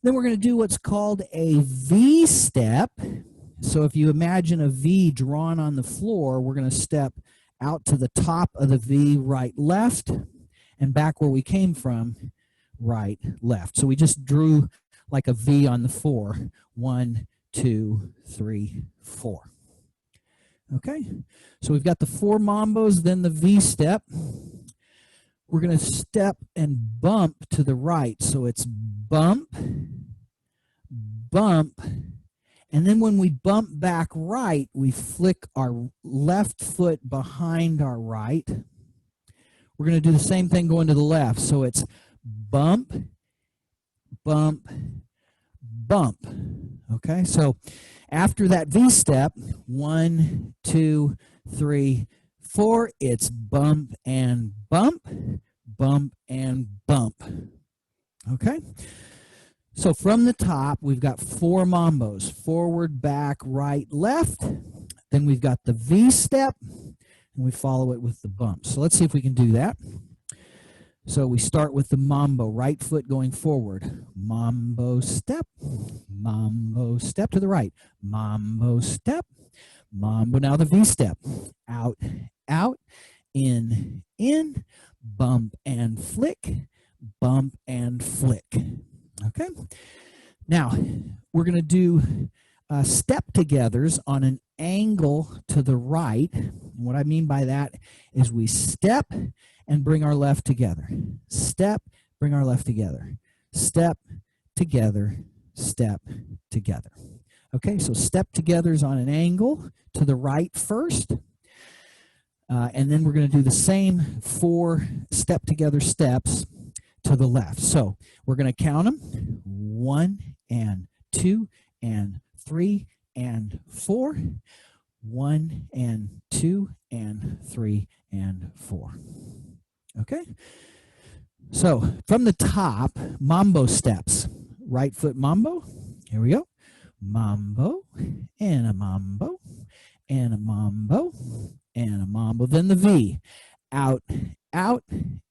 Then we're going to do what's called a V step. So if you imagine a V drawn on the floor, we're going to step out to the top of the V, right, left, and back where we came from, right, left. So we just drew like a V on the floor. 1, 2, 3, 4. Okay, so we've got the 4 mambos, then the V step. We're going to step and bump to the right. So it's bump, bump, and then when we bump back right, we flick our left foot behind our right. We're going to do the same thing going to the left. So it's bump, bump, bump. Okay, so after that V step, 1, 2, 3, 4, it's bump and bump, bump and bump. Okay, so from the top, we've got 4 mambos, forward, back, right, left. Then we've got the V step, and we follow it with the bump. So let's see if we can do that. So we start with the mambo, right foot going forward. Mambo step to the right. Mambo step, mambo. Now the V step. Out, out, in, bump and flick, bump and flick. Okay? Now, we're going to do step togethers on an angle to the right. And what I mean by that is we step and bring our left together. Step, bring our left together. Step, together, step, together. Okay, so step togethers on an angle to the right first. And then we're going to do the same 4 step together steps to the left. So we're going to count them. 1 and 2 and 3 and 4. 1 and 2 and 3 and 4. Okay, so from the top, mambo steps. Right foot mambo. Here we go. Mambo and a mambo and a mambo and a mambo. Then the V. Out, out,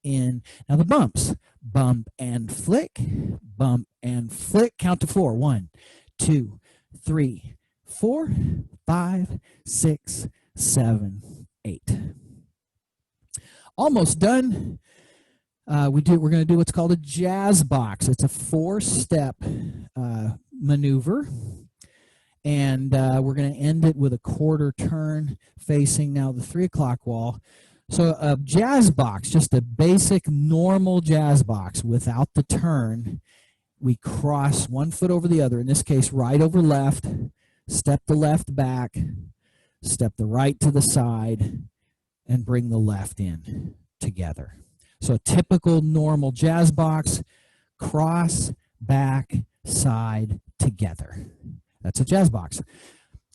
in. Now the bumps. Bump and flick. Bump and flick. Count to 4. 1, 2, 3, 4, 5, 6, 7, 8. Almost done. We're going to do what's called a jazz box. It's a 4-step maneuver, and we're going to end it with a quarter turn facing now the 3 o'clock wall. So a jazz box, just a basic normal jazz box without the turn. We cross one foot over the other, in this case right over left, step the left back, step the right to the side, and bring the left in together. So a typical normal jazz box, cross, back, side, together. That's a jazz box.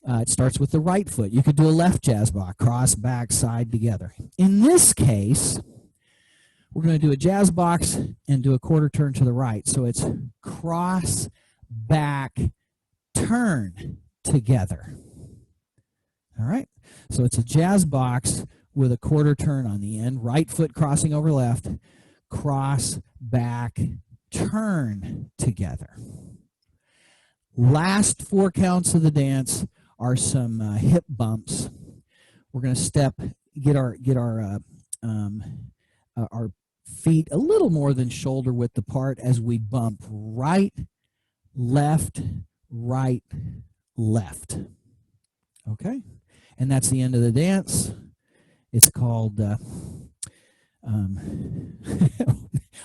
It starts with the right foot. You could do a left jazz box, cross, back, side, together. In this case, we're going to do a jazz box and do a quarter turn to the right. So it's cross, back, turn together. All right. So it's a jazz box with a quarter turn on the end. Right foot crossing over left. Cross, back, turn together. Last 4 counts of the dance are some hip bumps. We're going to step, get our feet a little more than shoulder width apart as we bump right, left, right, left. Okay, and that's the end of the dance. It's called.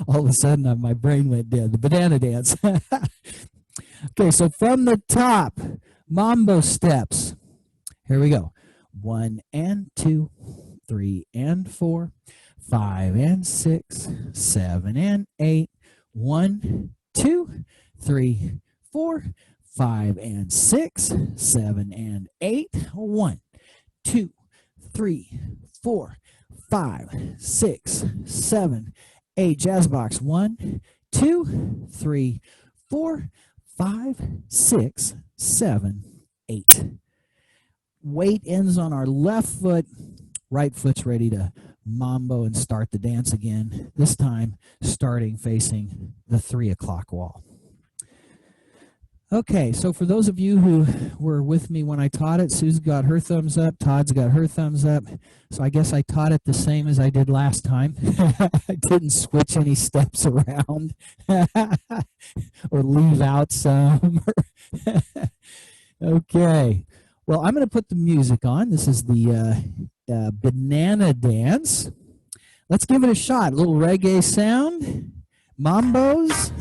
All of a sudden, my brain went dead. The banana dance. Okay, so from the top, Mambo steps. Here we go. 1 and 2, 3 and 4, 5 and 6, 7 and 8. 1, 2, 3, 4, 5 and 6, 7 and 8. 1, 2, 3, 4, 5, 6, 7, 8. Jazz box. 1, 2, 3, 4, 5, 6, 7, 8. Weight ends on our left foot. Right foot's ready to mambo and start the dance again. This time starting facing the 3 o'clock wall. Okay, so for those of you who were with me when I taught it, Sue's got her thumbs up, Todd's got her thumbs up. So I guess I taught it the same as I did last time. I didn't switch any steps around or leave out some. Okay, well, I'm going to put the music on. This is the banana dance. Let's give it a shot. A little reggae sound, mambos.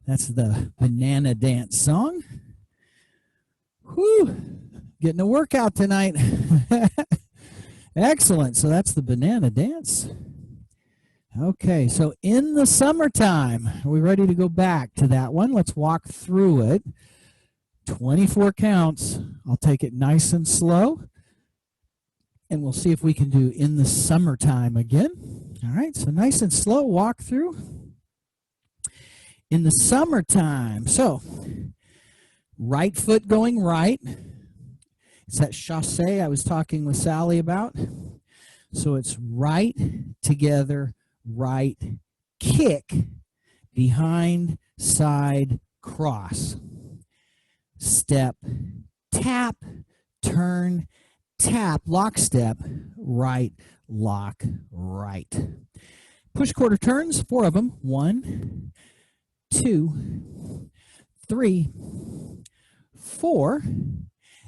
That's the banana dance song. Whew, getting a workout tonight. Excellent. So that's the banana dance. Okay, so in the summertime, are we ready to go back to that one? Let's walk through it. 24 counts. I'll take it nice and slow. And we'll see if we can do in the summertime again. All right, so nice and slow walk through. In the summertime. So, right foot going right. It's that chasse I was talking with Sally about. So it's right together, right kick, behind, side, cross. Step, tap, turn, tap, lockstep, right, lock, right. Push quarter turns, 4 of them. 1, 2, 3, 4.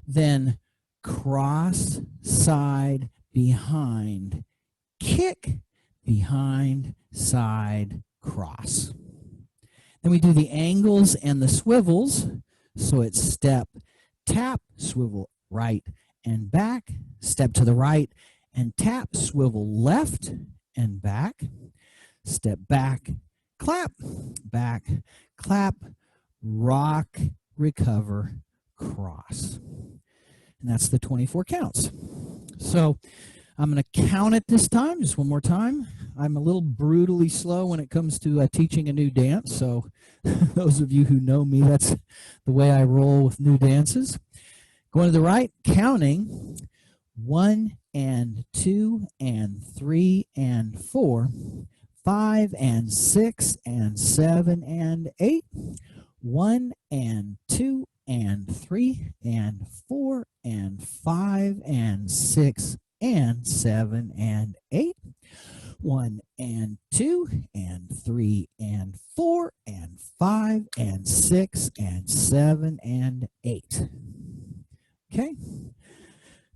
Then cross, side, behind, kick, behind, side, cross. Then we do the angles and the swivels. So it's step, tap, swivel, right and back, step to the right and tap, swivel left and back, step back, clap, rock, recover, cross. And that's the 24 counts. So I'm going to count it this time, just one more time. I'm a little brutally slow when it comes to teaching a new dance. So those of you who know me, that's the way I roll with new dances. Going to the right, counting 1 and 2 and 3 and 4, 5 and 6 and 7 and 8, 1 and 2 and 3 and 4 and 5 and 6 and 7 and 8, 1 and 2 and 3 and 4 and 5 and 6 and 7 and 8. Okay,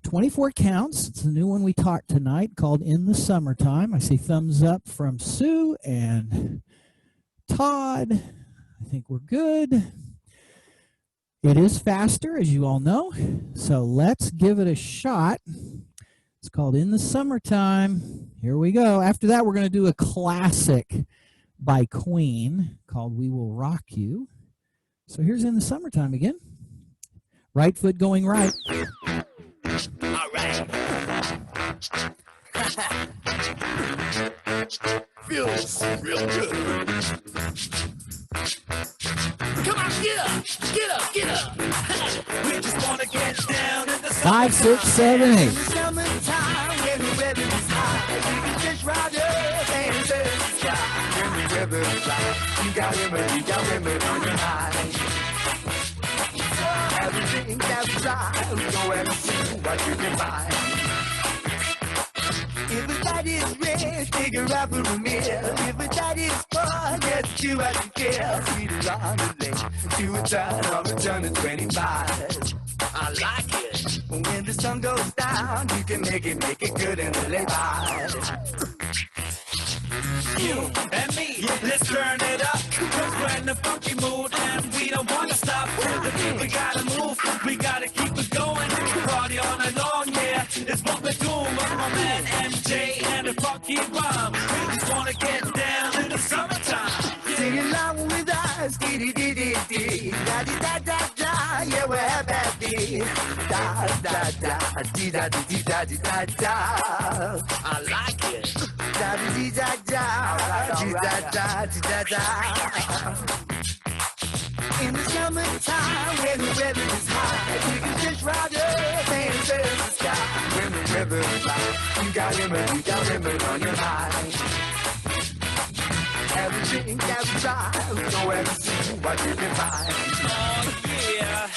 24 counts. It's the new one we taught tonight called In the Summertime. I see thumbs up from Sue and Todd. I think we're good. It is faster, as you all know, so let's give it a shot. It's called In the Summertime. Here we go. After that, we're going to do a classic by Queen called We Will Rock You. So here's In the Summertime again. Right foot going right. All right. Feels real good. Come on, get up, get up, get up. We just want to get down in the 5, 6, 7, 8. summertime when the weather is high. You can just ride up and let it sky. When the weather is right, you got women on your mind. Everything that's right, go and see what you can find. If a daddy is rich, take her out for a meal. If a daddy is poor, get you out of jail. Sweet around the lake, do a turn on the turn of 25. I like it. When the sun goes down, you can make it good in the late by. You and me, let's turn it up. Cause we're in a funky mood and we don't want to stop. We gotta move, we gotta keep it going. Party all night long, yeah, it's what we're doing with my man MJ and the funky bomb. We just wanna get down in the summertime. Sing along with us, dee-dee-dee-dee-dee. Da-dee-da-da-da, yeah, we're happy. Da-da-da, dee-da-dee-da-dee-da-da. I like it. Da-dee-da-da, dee-da-da-dee-da-da. In the summertime, when the weather is high, you can just ride up and serve the sky. When the weather is right, you got women on your mind. Everything that's right, go and see what you can find. Oh yeah,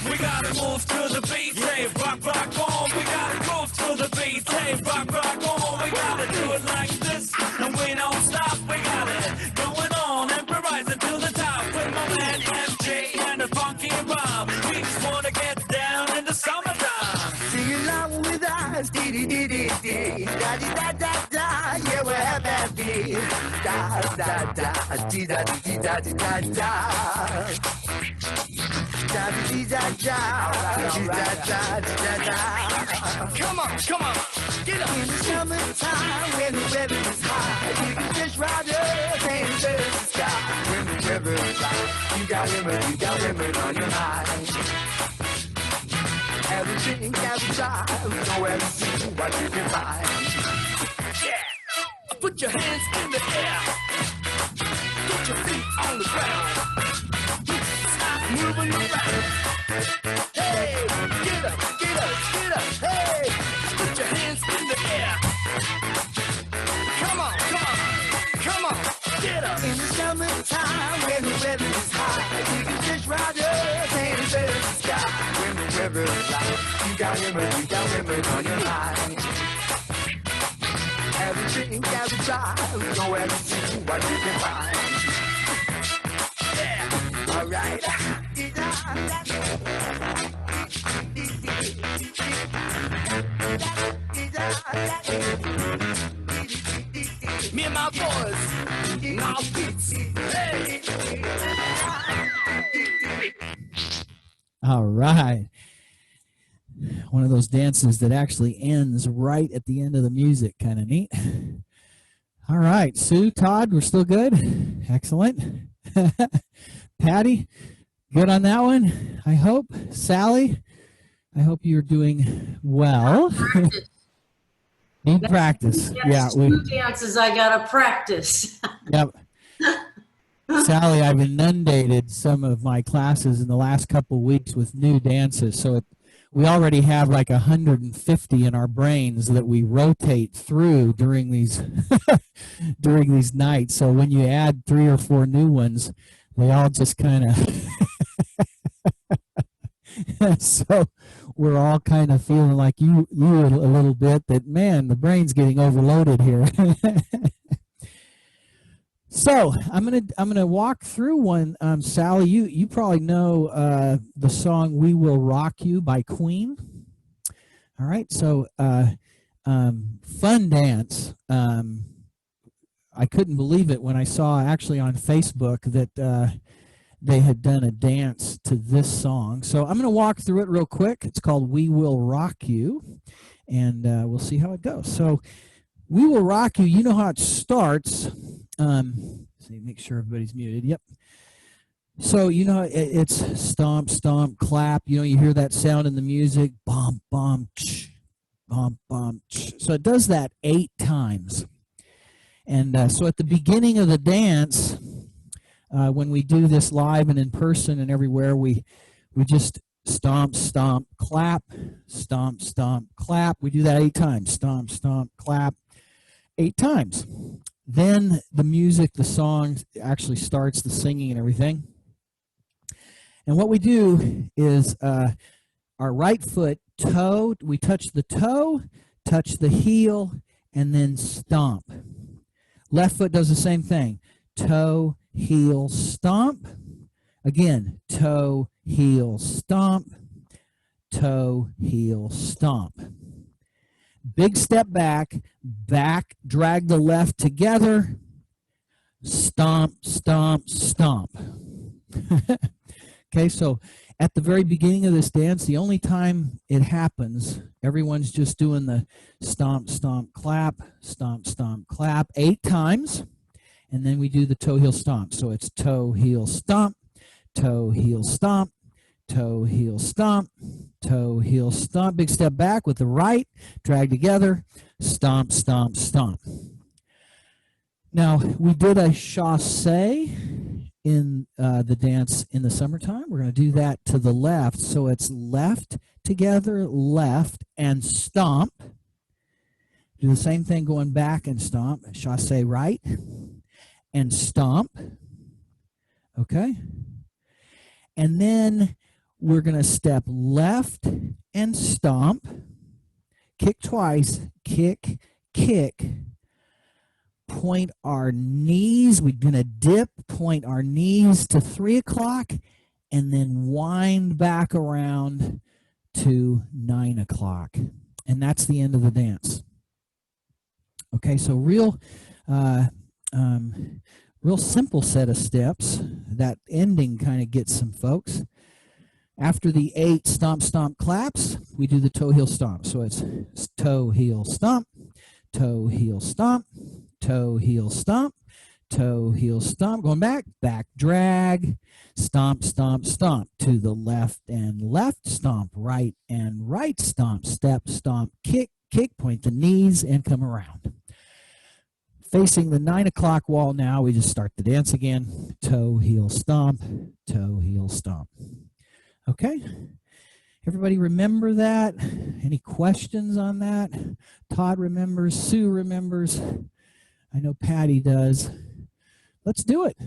we gotta move to the beat, hey, rock, rock on. We gotta move to the beat, hey, rock, rock on. We gotta do it like this, and we don't stop. We got it going on, improvising to the top with my man MJ and the funky Bob. We just wanna get down in the summertime. Sing along with us, dee dee dee dee dee, da dee da da da. Yeah, we're happy. dee da da da dee da dee da dee da da. Da dee da da dee da da da. Come on, come on, get up. In the summertime when the weather is high, you can just ride up and the sky. When the weather is high, you got lemon on your mind. Everything has a child, go and see what you can find. Yeah, put your hands in the air, put your feet on the ground, stop moving around. Hey, get up, get up, get up, hey, put your hands in the air. Come on, come on, come on, get up. In the summertime when the weather is high, you can just ride up and the sky. When the weather is high, you got lemon on your mind. Everything has a child, go and see what you can find. Yeah, alright. Me and my boys, now beats. Hey. All right. One of those dances that actually ends right at the end of the music. Kind of neat. All right. Sue, Todd, we're still good? Excellent. Patty, good on that one, I hope. Sally, I hope you're doing well. Need practice. Yeah. Two dances I gotta practice. Yep. Sally, I've inundated some of my classes in the last couple weeks with new dances. So we already have like 150 in our brains that we rotate through during these during these nights. So when you add 3 or 4 new ones, they all just kind of so we're all kind of feeling like you a little bit that, man, the brain's getting overloaded here. So I'm gonna walk through one. Sally, you probably know the song "We Will Rock You" by Queen. All right, so fun dance. I couldn't believe it when I saw actually on Facebook that they had done a dance to this song. So I'm going to walk through it real quick. It's called "We Will Rock You," and we'll see how it goes. So "We Will Rock You," you know how it starts. See, make sure everybody's muted. Yep. So you know it's stomp, stomp, clap. You know, you hear that sound in the music. Bum, bum, ch, bum, bum, ch. So it does that 8 times. And so at the beginning of the dance, when we do this live and in person and everywhere, we just stomp, stomp, clap, stomp, stomp, clap. We do that 8 times. Stomp, stomp, clap, 8 times. Then the music, the song actually starts, the singing and everything. And what we do is our right foot, toe, we touch the toe, touch the heel, and then stomp. Left foot does the same thing. Toe, heel, stomp. Again, toe, heel, stomp. Toe, heel, stomp. Big step back, back, drag the left together, stomp, stomp, stomp. Okay, so at the very beginning of this dance, the only time it happens, everyone's just doing the stomp, stomp, clap, stomp, stomp, clap 8 times, and then we do the toe, heel, stomp. So it's toe, heel, stomp, toe, heel, stomp, toe, heel, stomp, toe, heel, stomp. Big step back with the right, drag together, stomp, stomp, stomp. Now, we did a chasse in the dance in the summertime. We're going to do that to the left. So it's left together, left, and stomp. Do the same thing going back and stomp. Chasse right and stomp. Okay? And then we're going to step left and stomp. Kick twice. Kick, kick. Point our knees. We're going to dip, point our knees to 3 o'clock, and then wind back around to 9 o'clock. And that's the end of the dance. Okay, so real Real simple set of steps. That ending kind of gets some folks. After the 8 stomp, stomp, claps, we do the toe, heel, stomp. So it's toe, heel, stomp, toe, heel, stomp, toe, heel, stomp, toe, heel, stomp. Going back, back, drag, stomp, stomp, stomp. To the left and left, stomp, right and right, stomp, step, stomp, kick, kick, point the knees, and come around. Facing the 9 o'clock wall now, we just start the dance again. Toe, heel, stomp, toe, heel, stomp. Okay? Everybody remember that? Any questions on that? Todd remembers, Sue remembers. I know Patty does. Let's do it.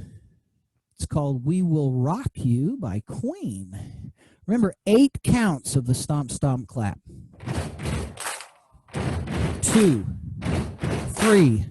It's called We Will Rock You by Queen. Remember, 8 counts of the stomp, stomp, clap. 2, 3,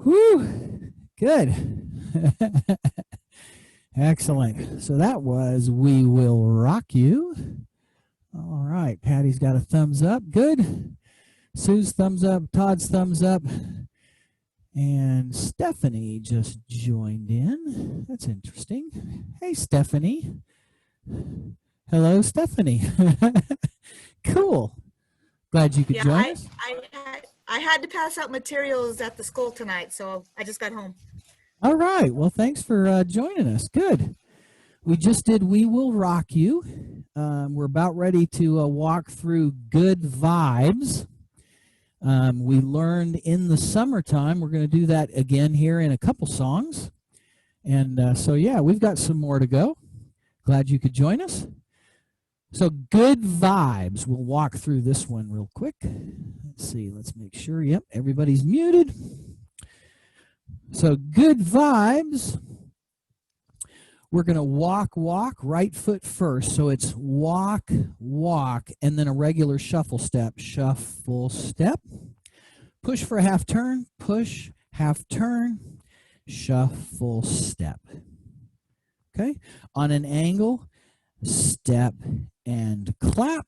whew, good. Excellent. So that was We Will Rock You. All right, Patty's got a thumbs up. Good. Sue's thumbs up, Todd's thumbs up. And Stephanie just joined in. That's interesting. Hey, Stephanie. Hello, Stephanie. Cool. Glad you could join us. I had to pass out materials at the school tonight, so I just got home. All right. Well, thanks for joining us. Good. We just did We Will Rock You. We're about ready to walk through Good Vibes. We learned in the summertime. We're going to do that again here in a couple songs. And so, yeah, we've got some more to go. Glad you could join us. So Good Vibes. We'll walk through this one real quick. Let's see. Let's make sure. Yep, everybody's muted. So Good Vibes. We're going to walk, walk, right foot first. So it's walk, walk, and then a regular shuffle step. Shuffle step. Push for a half turn. Push, half turn. Shuffle step. Okay? On an angle, step and clap.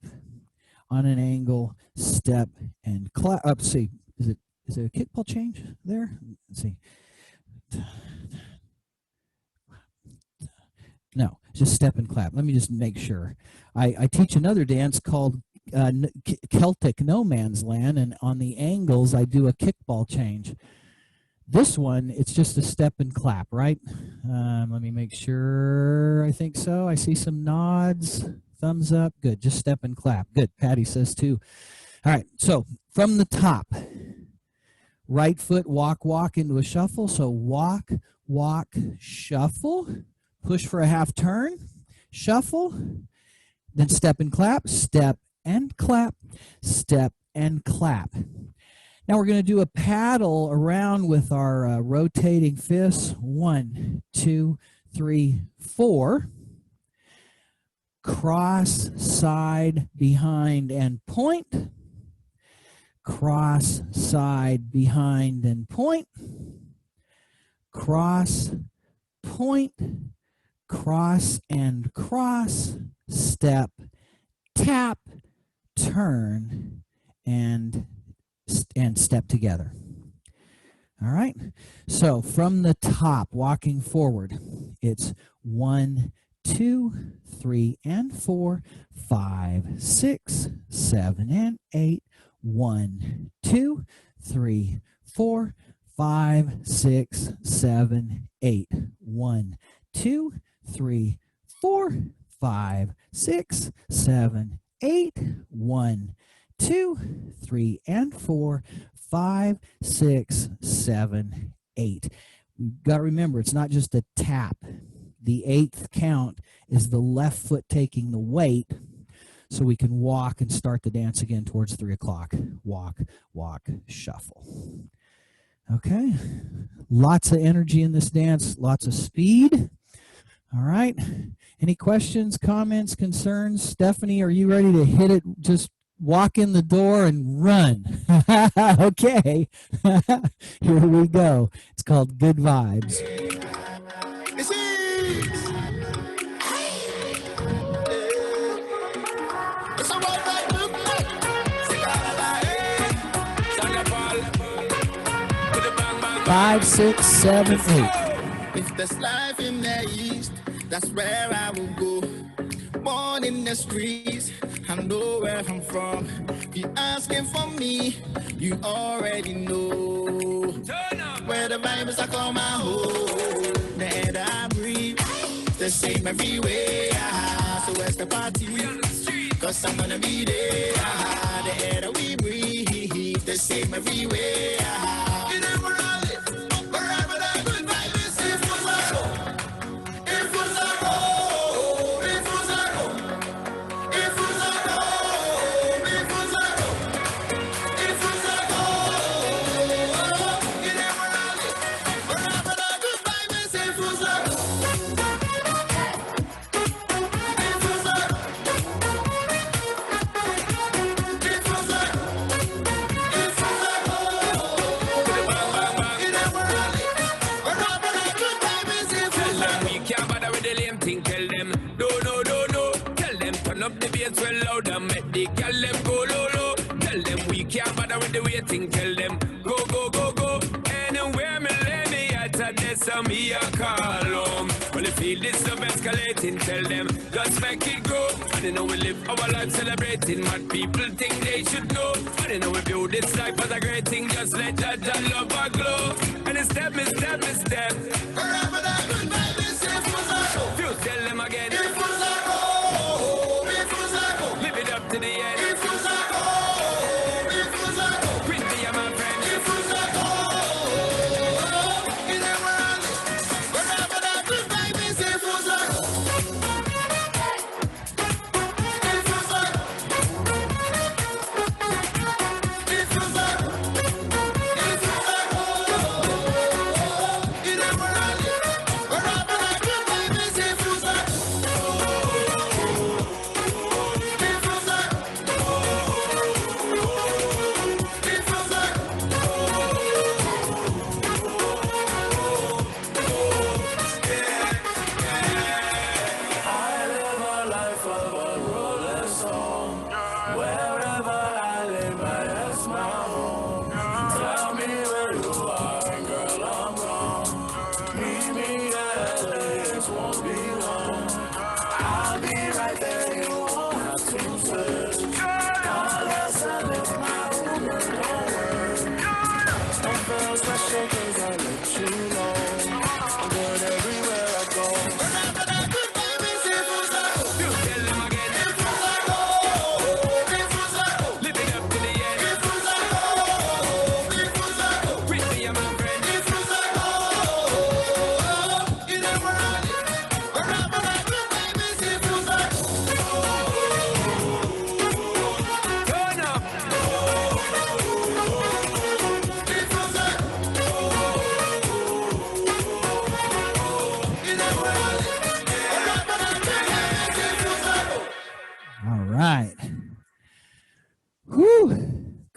On an angle, step and clap. Let's see. Is it a kickball change there? Let's see. No, just step and clap. Let me just make sure. I teach another dance called Celtic No Man's Land, and on the angles, I do a kickball change. This one, it's just a step and clap, right? Let me make sure. I think so. I see some nods, thumbs up. Good, just step and clap. Good, Patty says too. All right, so from the top, Right foot, walk, walk into a shuffle. So walk, walk, shuffle. Push for a half turn, shuffle. Then step and clap, step and clap, step and clap. Now we're going to do a paddle around with our rotating fists. 1, 2, 3, 4. Cross, side, behind, and point. Cross, side, behind, and point. Cross, point, cross, and cross. Step, tap, turn, and step together. All right, so from the top, walking forward, it's 1, 2, 3, and 4, 5, 6, 7, and 8. 1, 2, 3, 4, 5, 6, 7, 8. 1, 2, 3, 4, 5, 6, 7, 8. 1, 2, 3, and 4, 5, 6, 7, 8. We've got to remember, it's not just a tap. The 8th count is the left foot taking the weight, so we can walk and start the dance again towards 3 o'clock. Walk, walk, shuffle. Okay, lots of energy in this dance, lots of speed. All right, any questions, comments, concerns? Stephanie, are you ready to hit it? Just walk in the door and run. Okay, here we go. It's called Good Vibes. Five, 6, 7, 8. If there's life in the east, that's where I will go. Born in the streets, I know where I'm from. If you're asking for me, you already know. Where the vibes I call my home. The air that I breathe, the same everywhere. So where's the party? Cause I'm gonna be there. The air that we breathe, the same everywhere. Tell them, go, go, go, go. Anywhere me lay me at a desk, me a call home. When you feel this love escalating, tell them, just make it go. And you know we live our life celebrating what people think they should know. And you know we view this life as a great thing, just let that love a glow. And it's step, me step, me step. Forever that good vibe is if was you tell them again. If was live it up to the end.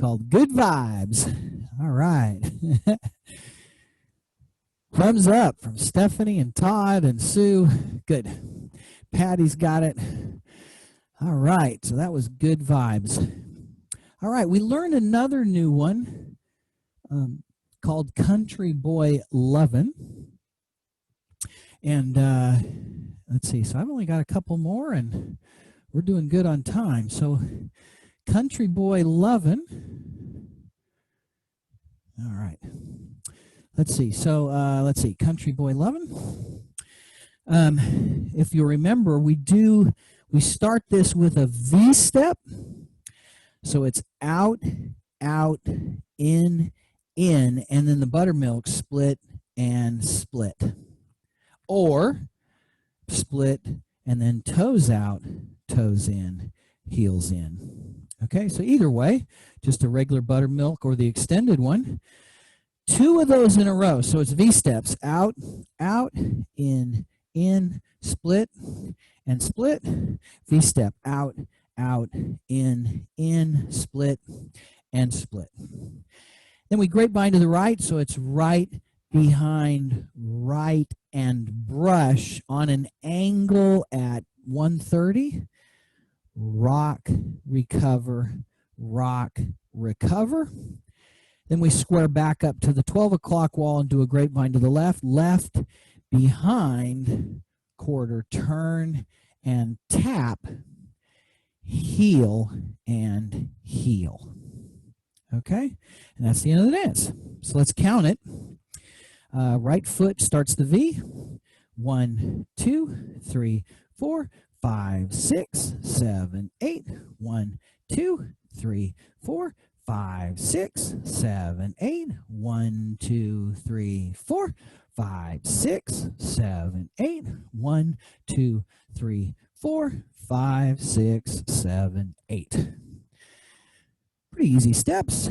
called Good Vibes. All right. Thumbs up from Stephanie and Todd and Sue. Good. Patty's got it. All right, so that was Good Vibes. All right, we learned another new one called Country Boy Lovin'. And let's see, so I've only got a couple more and we're doing good on time. So Country Boy Lovin'. All right. Let's see. So let's see. Country Boy Lovin'. If you remember, we start this with a V step. So it's out, out, in, and then the buttermilk split and split. Or split and then toes out, toes in, heels in. Okay, so either way, just a regular buttermilk or the extended one. 2 of those in a row. So it's V steps, out, out, in, split, and split. V step, out, out, in, split, and split. Then we grapevine to the right, so it's right, behind, right, and brush on an angle at 130. Rock, recover, rock, recover. Then we square back up to the 12 o'clock wall and do a grapevine to the left, left, behind, quarter turn, and tap, heel, and heel. Okay? And that's the end of the dance. So let's count it. Right foot starts the V. 1, 2, 3, 4, 5, 6, 7, 8. 1, 2, 3, 4, 5, 6, 7, 8. 1, 2, 3, 4, 5, 6, 7, 8. 1, 2, 3, 4, 5, 6, 7, 8. Pretty easy steps.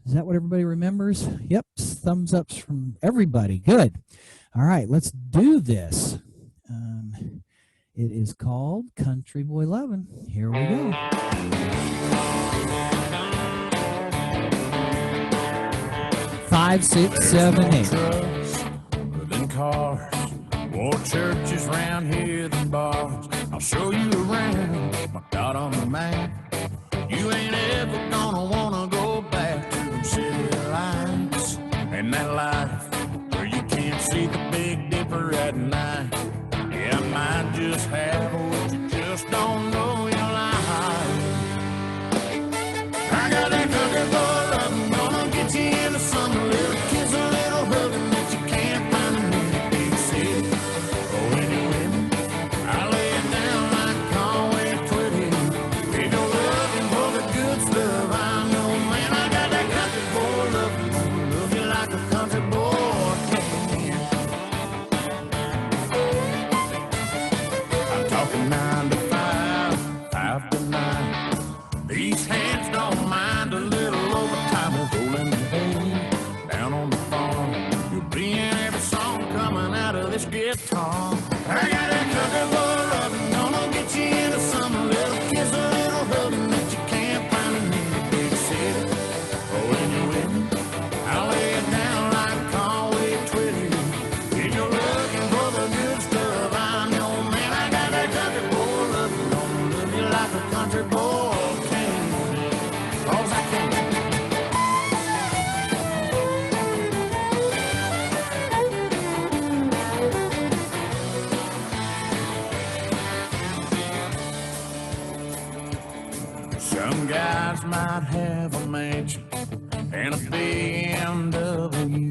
Is that what everybody remembers? Yep, thumbs ups from everybody. Good. All right, let's do this. It is called Country Boy Lovin'. Here we go. 5, 6, 7, 8. Than cars, more churches round here than bars. I'll show you around my dot on the map. You ain't ever gonna wanna go back to them city lights and that life where you can't see the Big Dipper at night. Yeah, I might just have what you just don't know you like. I got that country boy lovin', gonna get you into some little kiss, a little hugging that you can't find in the big city. Oh, when you're with me, I lay it down like Conway Twitty. If you're looking for the good stuff, I'm your man. I got that country boy lovin', gonna love you like a country boy can. I'm talking 9 to 5, 5 to 9. These hands don't mind a little overtime. We're rolling the hay down on the farm. You'll be in every song coming out of this guitar. I got that country boy lovin', gonna get you into some little kiss, a little hugging that you can't find in any big city. Oh, when you're with me, I'll lay it down like Conway Twitty. If you're looking for the good stuff, I'm your man. I got that country boy lovin', gonna love you like a country boy can. 'Cause I can. Some guys might have a mansion and a BMW.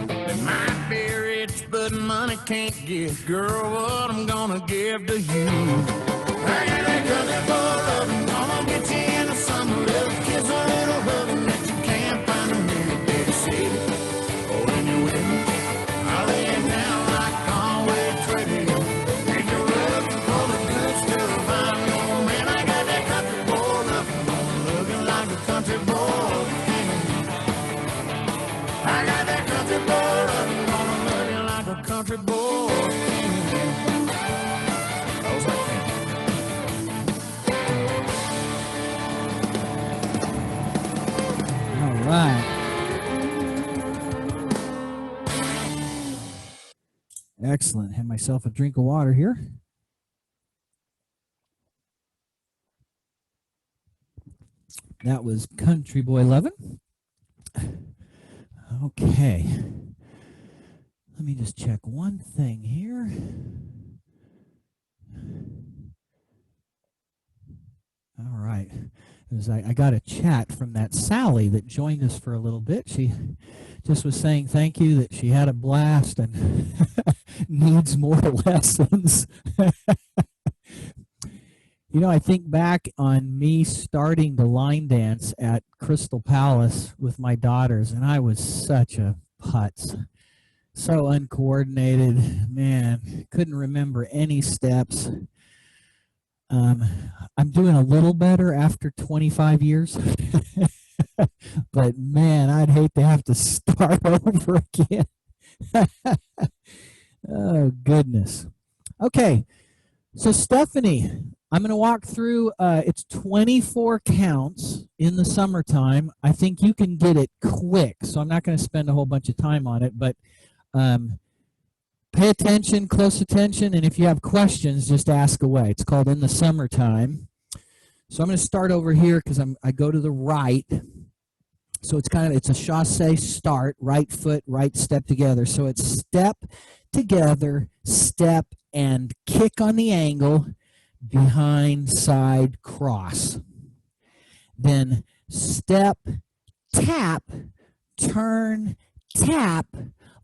They might be rich, but money can't give. Girl, what I'm gonna give to you. I got that country boy lovin', gonna get you into some little kiss, a little hugging that you can't find in any big city. Oh, when you're with me, I'll lay it down like Conway Twitty. If you're looking for the good stuff, I'm your man. I got that country boy lovin', gonna love you like a country boy can. I got that country boy lovin', gonna love you like a country boy can. 'Cause I can. Excellent. Have myself a drink of water here. That was Country Boy Lovin. Okay. Let me just check one thing here. All right. I got a chat from that Sally that joined us for a little bit. She just was saying thank you, that she had a blast and needs more lessons. You know, I think back on me starting the line dance at Crystal Palace with my daughters, and I was such a putz. So uncoordinated, man, couldn't remember any steps. I'm doing a little better after 25 years, but man, I'd hate to have to start over again. Oh, goodness. Okay, so Stephanie, I'm going to walk through, it's 24 counts in the summertime. I think you can get it quick, so I'm not going to spend a whole bunch of time on it, but pay attention, close attention, and if you have questions, just ask away. It's called In the Summertime. So I'm going to start over here because I go to the right. So it's a chassé start, right foot, right step together. So it's step together, step, and kick on the angle, behind, side, cross. Then step, tap, turn, tap,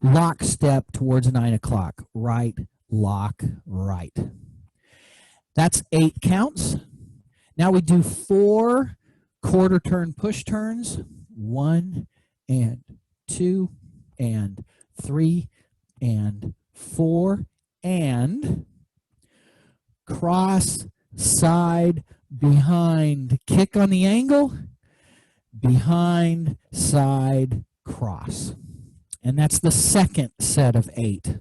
lock step towards 9 o'clock. Right, lock, right. That's 8 counts. Now we do 4 quarter turn push turns. 1 and 2 and 3 and 4 and cross, side, behind, kick on the angle, behind, side, cross. And that's the second set of 8.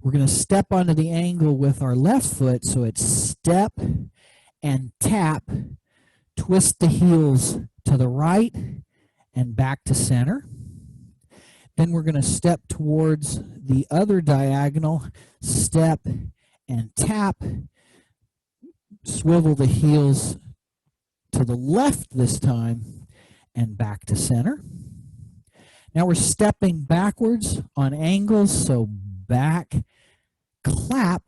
We're going to step onto the angle with our left foot, so it's step and tap, twist the heels to the right and back to center. Then we're going to step towards the other diagonal, step and tap, swivel the heels to the left this time and back to center. Now we're stepping backwards on angles, so back, clap,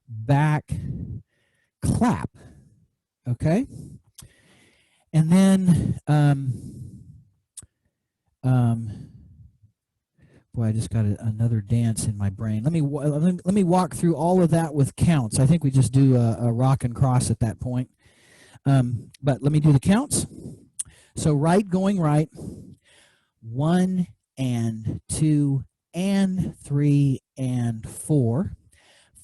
back, clap. Okay? And then, boy, I just got another dance in my brain. Let me walk through all of that with counts. I think we just do a rock and cross at that point. But let me do the counts. So right going right. 1 and 2 and 3 and 4.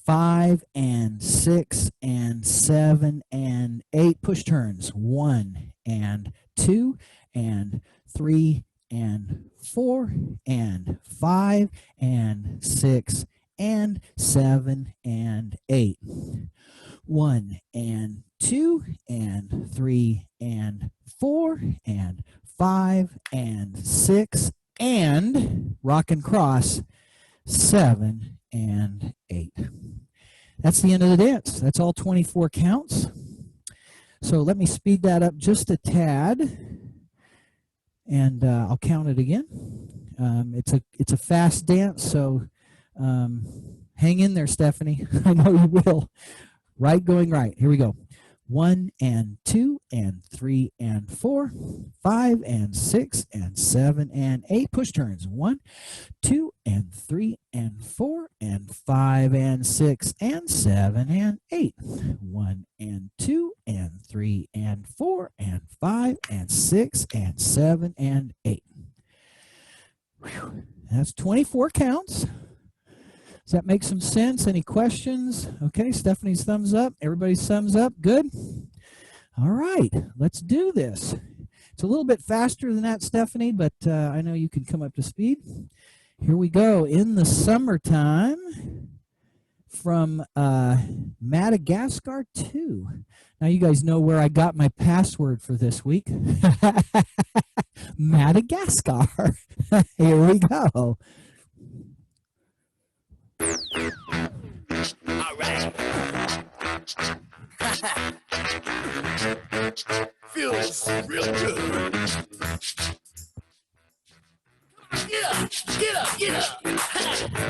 5 and 6 and 7 and 8 push turns. 1 and 2 and 3 and 4 and 5 and 6 and 7 and 8. 1 and 2 and 3 and 4 and 5 and 6 and rock and cross 7 and 8. That's the end of the dance. That's all 24 counts. So let me speed that up just a tad, and I'll count it again. It's a fast dance, so hang in there, Stephanie. I know you will. Right going right. Here we go. 1 and 2 and 3 and 4, 5 and 6 and 7 and 8 push turns. 1, 2 and 3 and 4 and 5 and 6 and 7 and 8. 1 and 2 and 3 and 4 and 5 and 6 and 7 and 8. Whew. That's 24 counts. Does that make some sense? Any questions? Okay, Stephanie's thumbs up. Everybody's thumbs up. Good. All right, let's do this. It's a little bit faster than that, Stephanie, but I know you can come up to speed. Here we go. In the Summertime from Madagascar 2. Now you guys know where I got my password for this week. Madagascar. Here we go. Feels real good. Get up, get up, get up.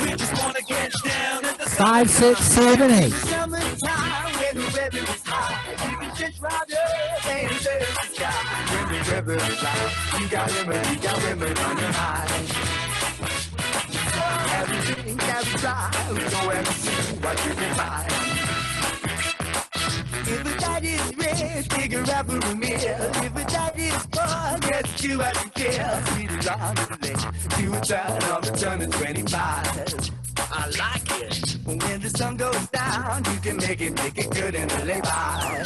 We just wanna get down in the 5, 6, 7, 8. summertime when the weather is hot. You can just ride up and serve the sky. When the weather is hot, you got women on your mind. Everything, every drive, go and see what you can find. If a dad is red, figure out for a meal. If a dad is fun, get you out to kill. Speed it on the lake, do a turn on the turn of 25. I like it. When the sun goes down, you can make it good in the lay by.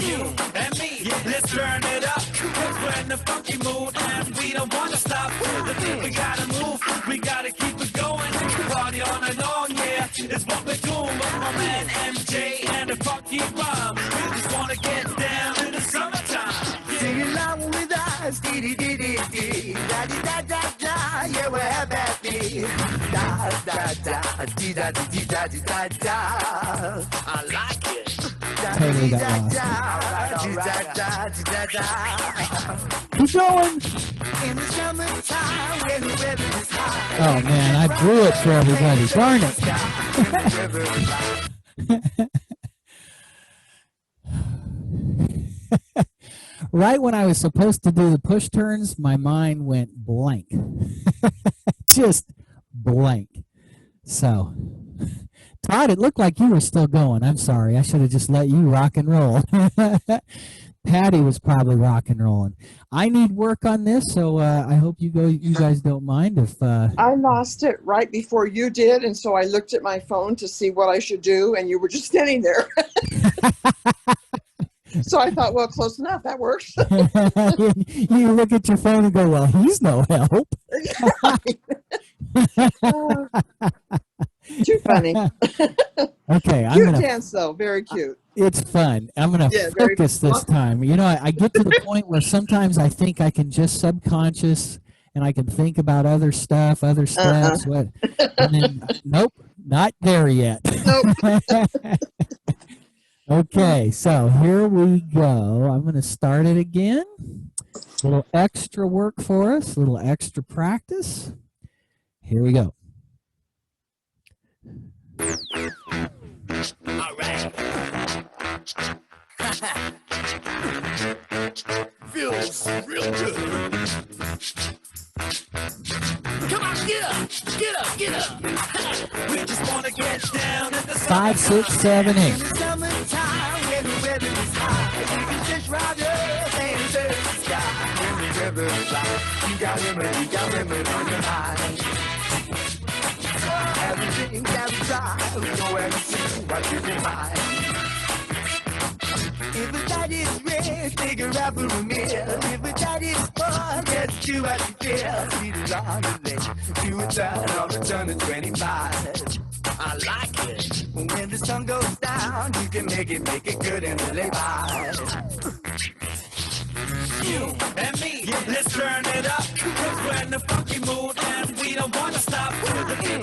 You and me, let's turn it up. Cause we're in the funky mood and we don't wanna stop. The thing we gotta move, we gotta keep it going. Party on and on, yeah, it's what we're doing with my man MJ and the funky bomb. We just wanna get down in the summertime. Sing along with us, dee dee dee dee dee, da dee da da da, yeah we're happy. Da da da, dee da dee da dee da da. I like it. Totally got lost. Keep going. Oh man, I blew it for everybody. Darn it. Right when I was supposed to do the push turns, my mind went blank. Just blank. So, Todd, it looked like you were still going. I'm sorry. I should have just let you rock and roll. Patty was probably rock and rolling. I need work on this, so I hope you guys don't mind if I lost it right before you did, and so I looked at my phone to see what I should do, and you were just standing there. So I thought, well, close enough. That works. You look at your phone and go, well, he's no help. Too funny. Okay, Cute dance, though. Very cute. It's fun. I'm going to focus this time. You know, I get to the point where sometimes I think I can just subconscious and I can think about other stuff, other steps. What? And then, nope, not there yet. Nope. Okay, so here we go. I'm going to start it again. A little extra work for us, a little extra practice. Here we go. All right. Feels real good. Come on, get up, get up, get up. We just want to get down in the 5, 6, 7, 8. summertime when the weather is hot. You can just ride up and serve the sky. When the weather is hot, you got women on your mind. Everything that we try, go and see what you can find. If a dad is red, figure out for a meal. If a dad is fun, get you out to feel. Speed it on the lake, do a turn on the turn of 25. I like it. When the sun goes down, you can make it good in the lay by. You and me, let's turn it up. Cause we're in the funky mood and we don't wanna stop.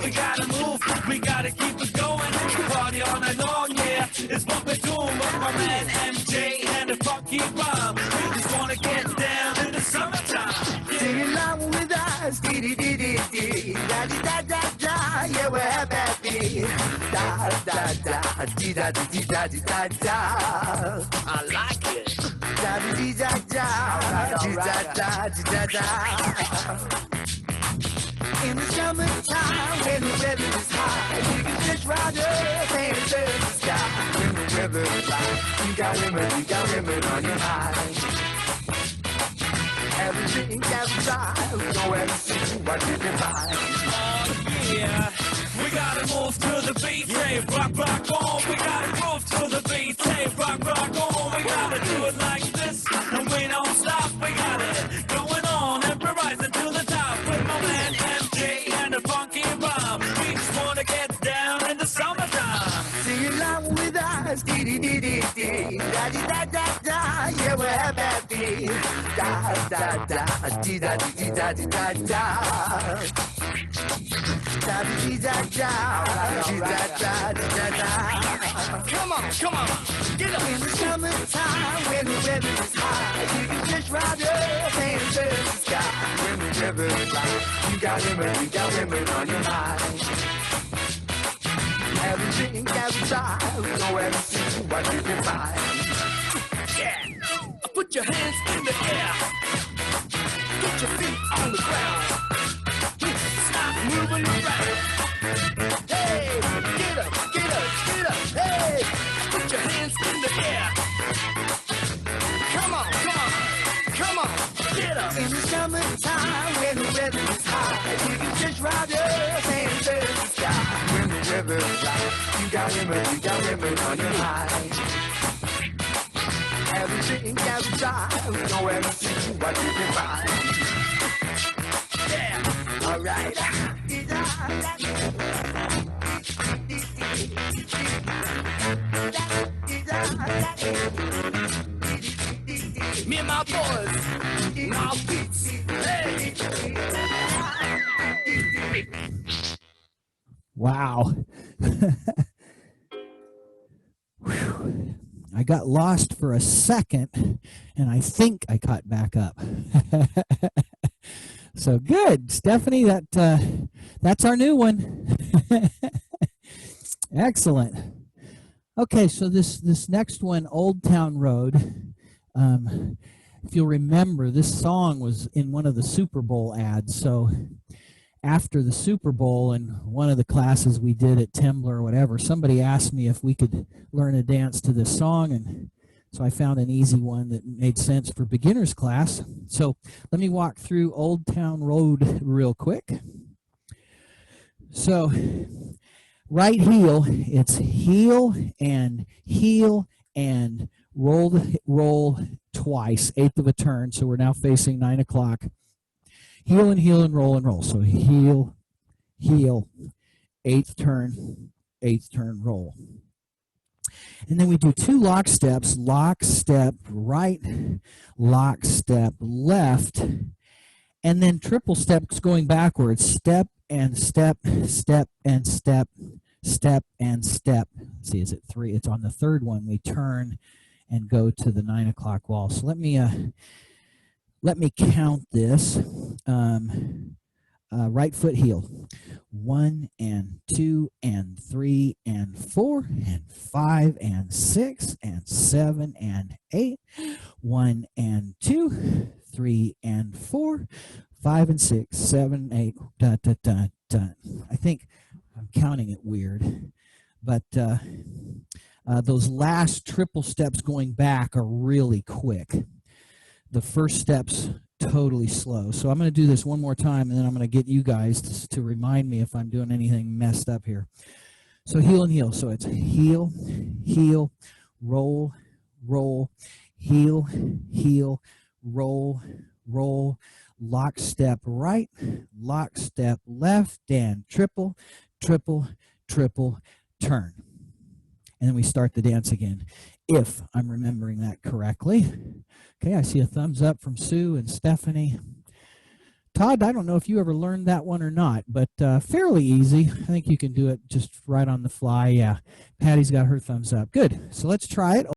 We gotta move, we gotta keep it going. Party on and on, yeah, it's what we're doing with my man MJ and the funky bomb. We just wanna get down in the summertime. Sing along with us, dee dee dee dee dee, da dee da da da, yeah we're happy. Da da da, dee da dee da dee da da. I like it. Da dee da da, dee da da dee da da. In the summertime, when the weather is hot, you can just ride up and serve the sky. When the weather is hot, you got women on your mind. Everything that we try, go and see what you can find. Oh yeah, we gotta move to the beat, say rock, rock on. We gotta move to the beat, say rock, rock on. We gotta do it like this, and we don't stop. We got it going on and rising to the top with my man MJ and the funky bomb. We just wanna get down in the summertime. Sing along with us, dee dee dee dee dee, da dee da da da, yeah we're happy. Da da da, dee da dee da dee da da. Da Come on, come on, get up. In the summertime when the weather is high, you can just ride up and touch the sky. When the river is light, you got lemon on your mind. Every drink, every try, nowhere to see what you can find. Yeah, put your hands in the air, get your feet on the ground, stop moving around. Hey, get up, get up, get up, hey, put your hands in the air. Come on, come on, come on, get up. In the summertime when the weather is high, you can just ride up and touch the sky. When the river is light, you got lemon on your mind. Every drink, every try, nowhere to see what you can find. Yeah, alright. Me and my boys, my beats, hey. Wow. Whew. I got lost for a second, and I think I caught back up. So good, Stephanie. That's our new one. Excellent. Okay, so this next one, Old Town Road. If you'll remember, this song was in one of the Super Bowl ads. So after the Super Bowl in one of the classes we did at Tembler or whatever, somebody asked me if we could learn a dance to this song, and so I found an easy one that made sense for beginners class. So let me walk through Old Town Road real quick. So right heel, it's heel and roll twice, eighth of a turn. So we're now facing 9 o'clock. Heel and roll. So heel, eighth turn, roll. And then we do 2 lock steps, lock step right, lock step left, and then triple steps going backwards, step and step, step and step, step and step. Let's see, is it 3? It's on the third one. We turn and go to the 9 o'clock wall. So let me count this. Right foot heel. 1 and 2 and 3 and 4 and 5 and 6 and 7 and 8. 1 and 2, 3 and 4, 5 and 6, 7, 8. Dun, dun, dun, dun. I think I'm counting it weird, but those last triple steps going back are really quick. The first steps totally slow. So I'm going to do this one more time, and then I'm going to get you guys to remind me if I'm doing anything messed up here. So heel and heel. So it's heel, roll, heel, roll, lock step right, lock step left, and triple, turn. And then we start the dance again, if I'm remembering that correctly. Okay, I see a thumbs up from Sue and Stephanie. Todd, I don't know if you ever learned that one or not, but fairly easy. I think you can do it just right on the fly. Yeah, Patty's got her thumbs up. Good, so let's try it.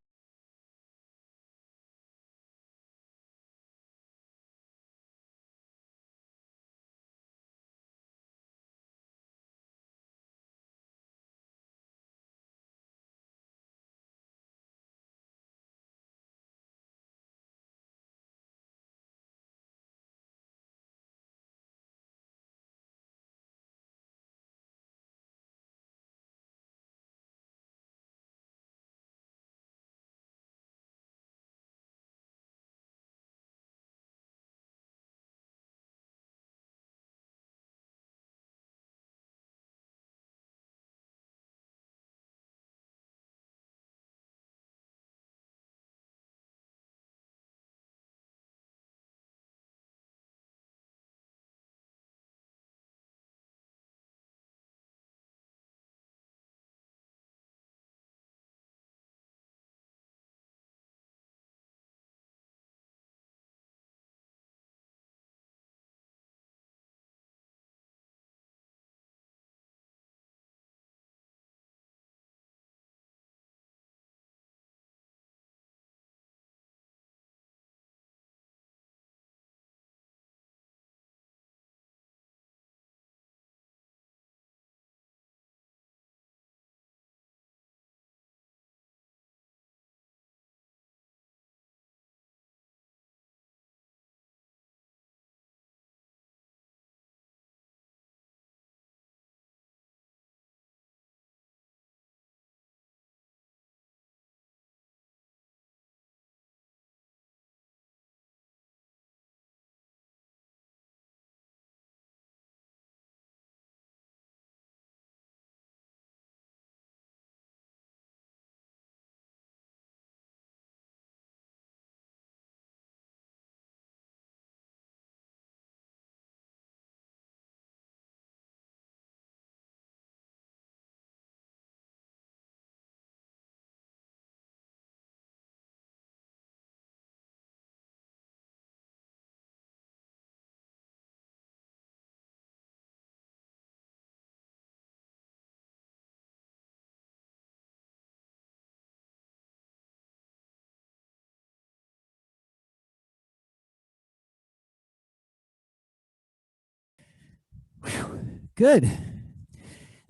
Whew. Good.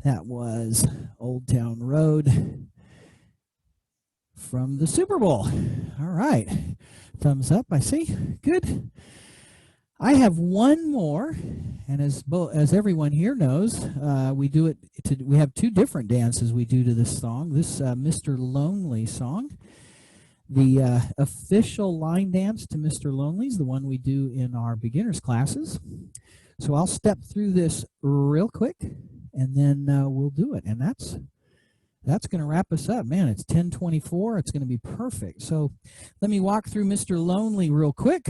That was Old Town Road from the Super Bowl. All right. Thumbs up, I see. Good. I have one more, and as everyone here knows, we do it. We have two different dances we do to this song. This Mr. Lonely song. The official line dance to Mr. Lonely is the one we do in our beginners classes. So I'll step through this real quick, and then we'll do it. And that's going to wrap us up. Man, it's 10:24. It's going to be perfect. So let me walk through Mr. Lonely real quick.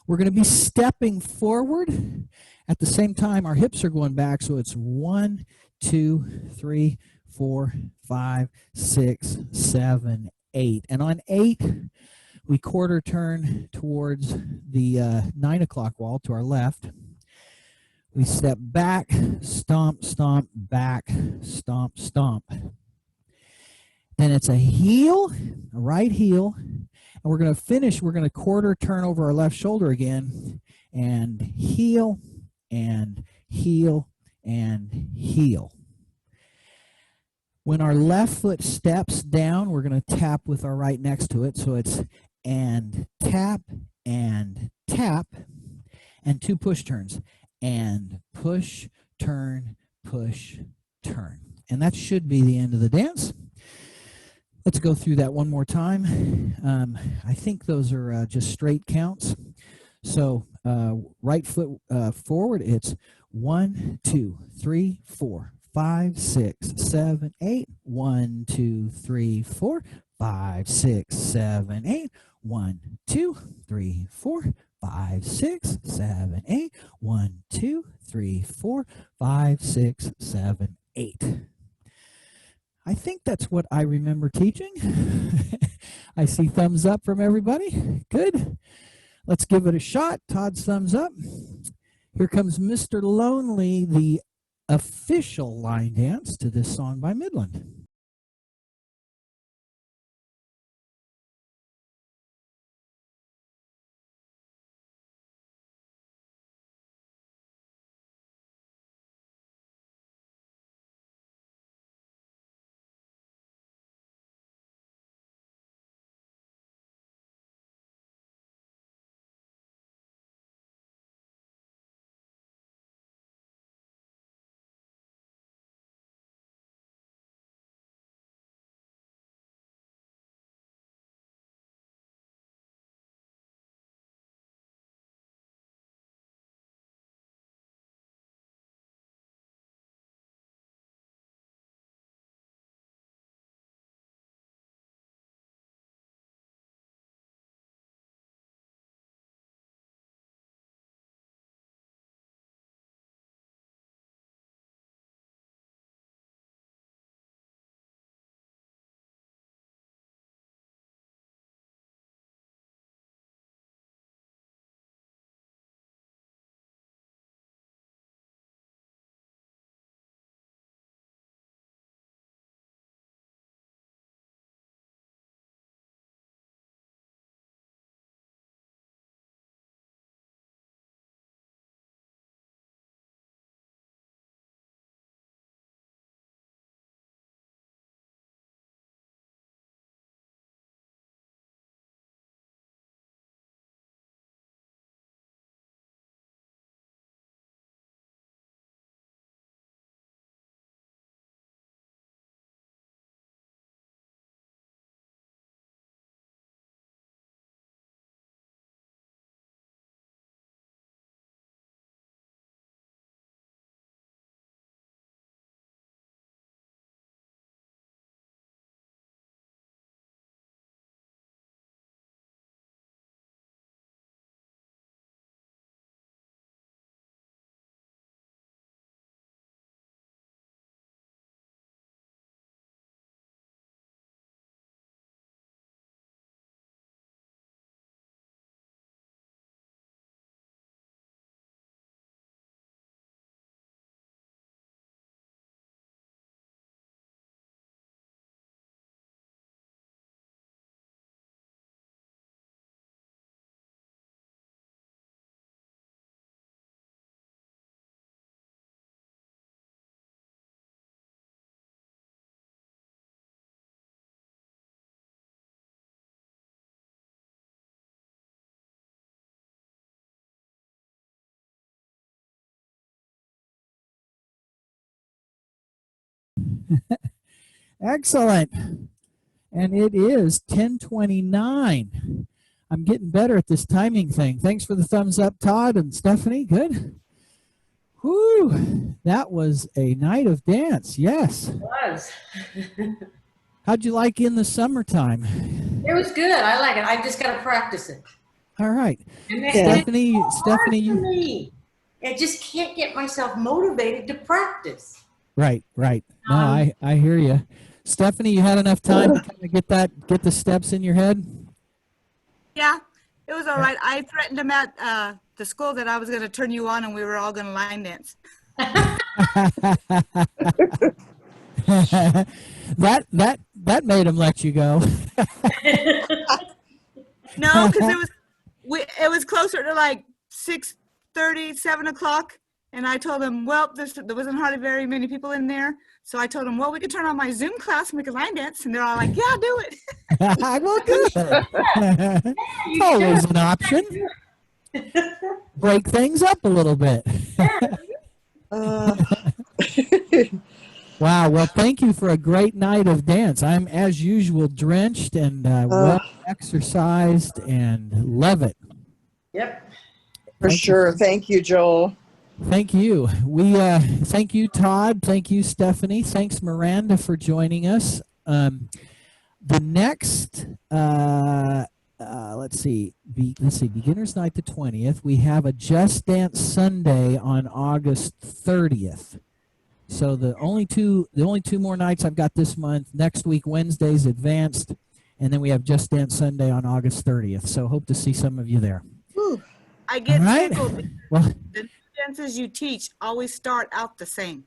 We're going to be stepping forward. At the same time, our hips are going back. So it's 1, 2, 3, 4, 5, 6, 7, 8. And on 8, we quarter turn towards the 9 o'clock wall to our left. We step back, stomp, stomp, back, stomp, stomp. Then it's a heel, a right heel, and we're going to finish. We're going to quarter turn over our left shoulder again, and heel, and heel, and heel. When our left foot steps down, we're going to tap with our right next to it. So it's and tap, and 2 push turns. And push, turn, push, turn. And that should be the end of the dance. Let's go through that one more time. I think those are just straight counts. So right foot forward, it's 1, 2, 3, 4, 5, 6, 7, 8. 1, 2, 3, 4, 5, 6, 7, 8. 1, 2, 3, 4, 5, 6, 7, 8. 1, 2, 3, 4, 5, 6, 7, 8. I think that's what I remember teaching. I see thumbs up from everybody. Good. Let's give it a shot. Todd's thumbs up. Here comes Mr. Lonely, the official line dance to this song by Midland. Excellent. And it is 10:29. I'm getting better at this timing thing. Thanks for the thumbs up, Todd and Stephanie. Good. Whew. That was a night of dance. Yes. It was. How'd you like in the summertime? It was good. I like it. I just got to practice it. All right. And then Stephanie, it's so hard for you. me. I just can't get myself motivated to practice. Right. No, I hear you. Stephanie, you had enough time to kind of get the steps in your head? Yeah, it was all right. I threatened him at the school that I was going to turn you on and we were all going to line dance. that made him let you go. No, because it was closer to like 6:30, 7 o'clock. And I told him, well, there wasn't hardly very many people in there. So I told him, well, we could turn on my Zoom class and we could line dance. And they're all like, yeah, do it. Well, good. Always an option. Break things up a little bit. Wow. Well, thank you for a great night of dance. I'm, as usual, drenched and well exercised and love it. Yep. For sure. Thank you, Joel. Thank you. We thank you, Todd. Thank you, Stephanie. Thanks, Miranda, for joining us. The next, let's see, Beginner's Night the 20th. We have a Just Dance Sunday on August 30th. So the only two more nights I've got this month. Next week, Wednesday's advanced, and then we have Just Dance Sunday on August 30th. So hope to see some of you there. Whew. I get tickled. Well, the dances you teach always start out the same.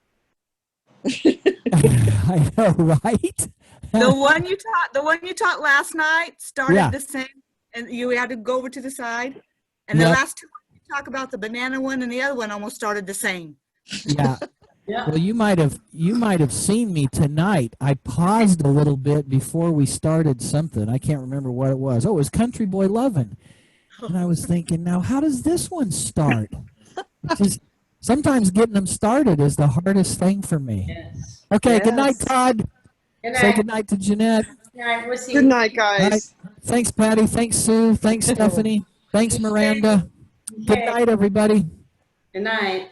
I know, right? The one you taught last night started the same, and you had to go over to the side. And the last two you talk about, the banana one and the other one, almost started the same. Yeah. Well, you might have seen me tonight. I paused a little bit before we started something. I can't remember what it was. Oh, it was Country Boy Lovin'. And I was thinking, now how does this one start? Just sometimes getting them started is the hardest thing for me. Yes. Okay, good night, Todd. Good night. Say good night to Jeanette. Good night. We'll see Good you. night, guys. Right. Thanks, Patty. Thanks, Sue. Thanks, Stephanie. Thanks, Miranda. Good night, everybody. Good night.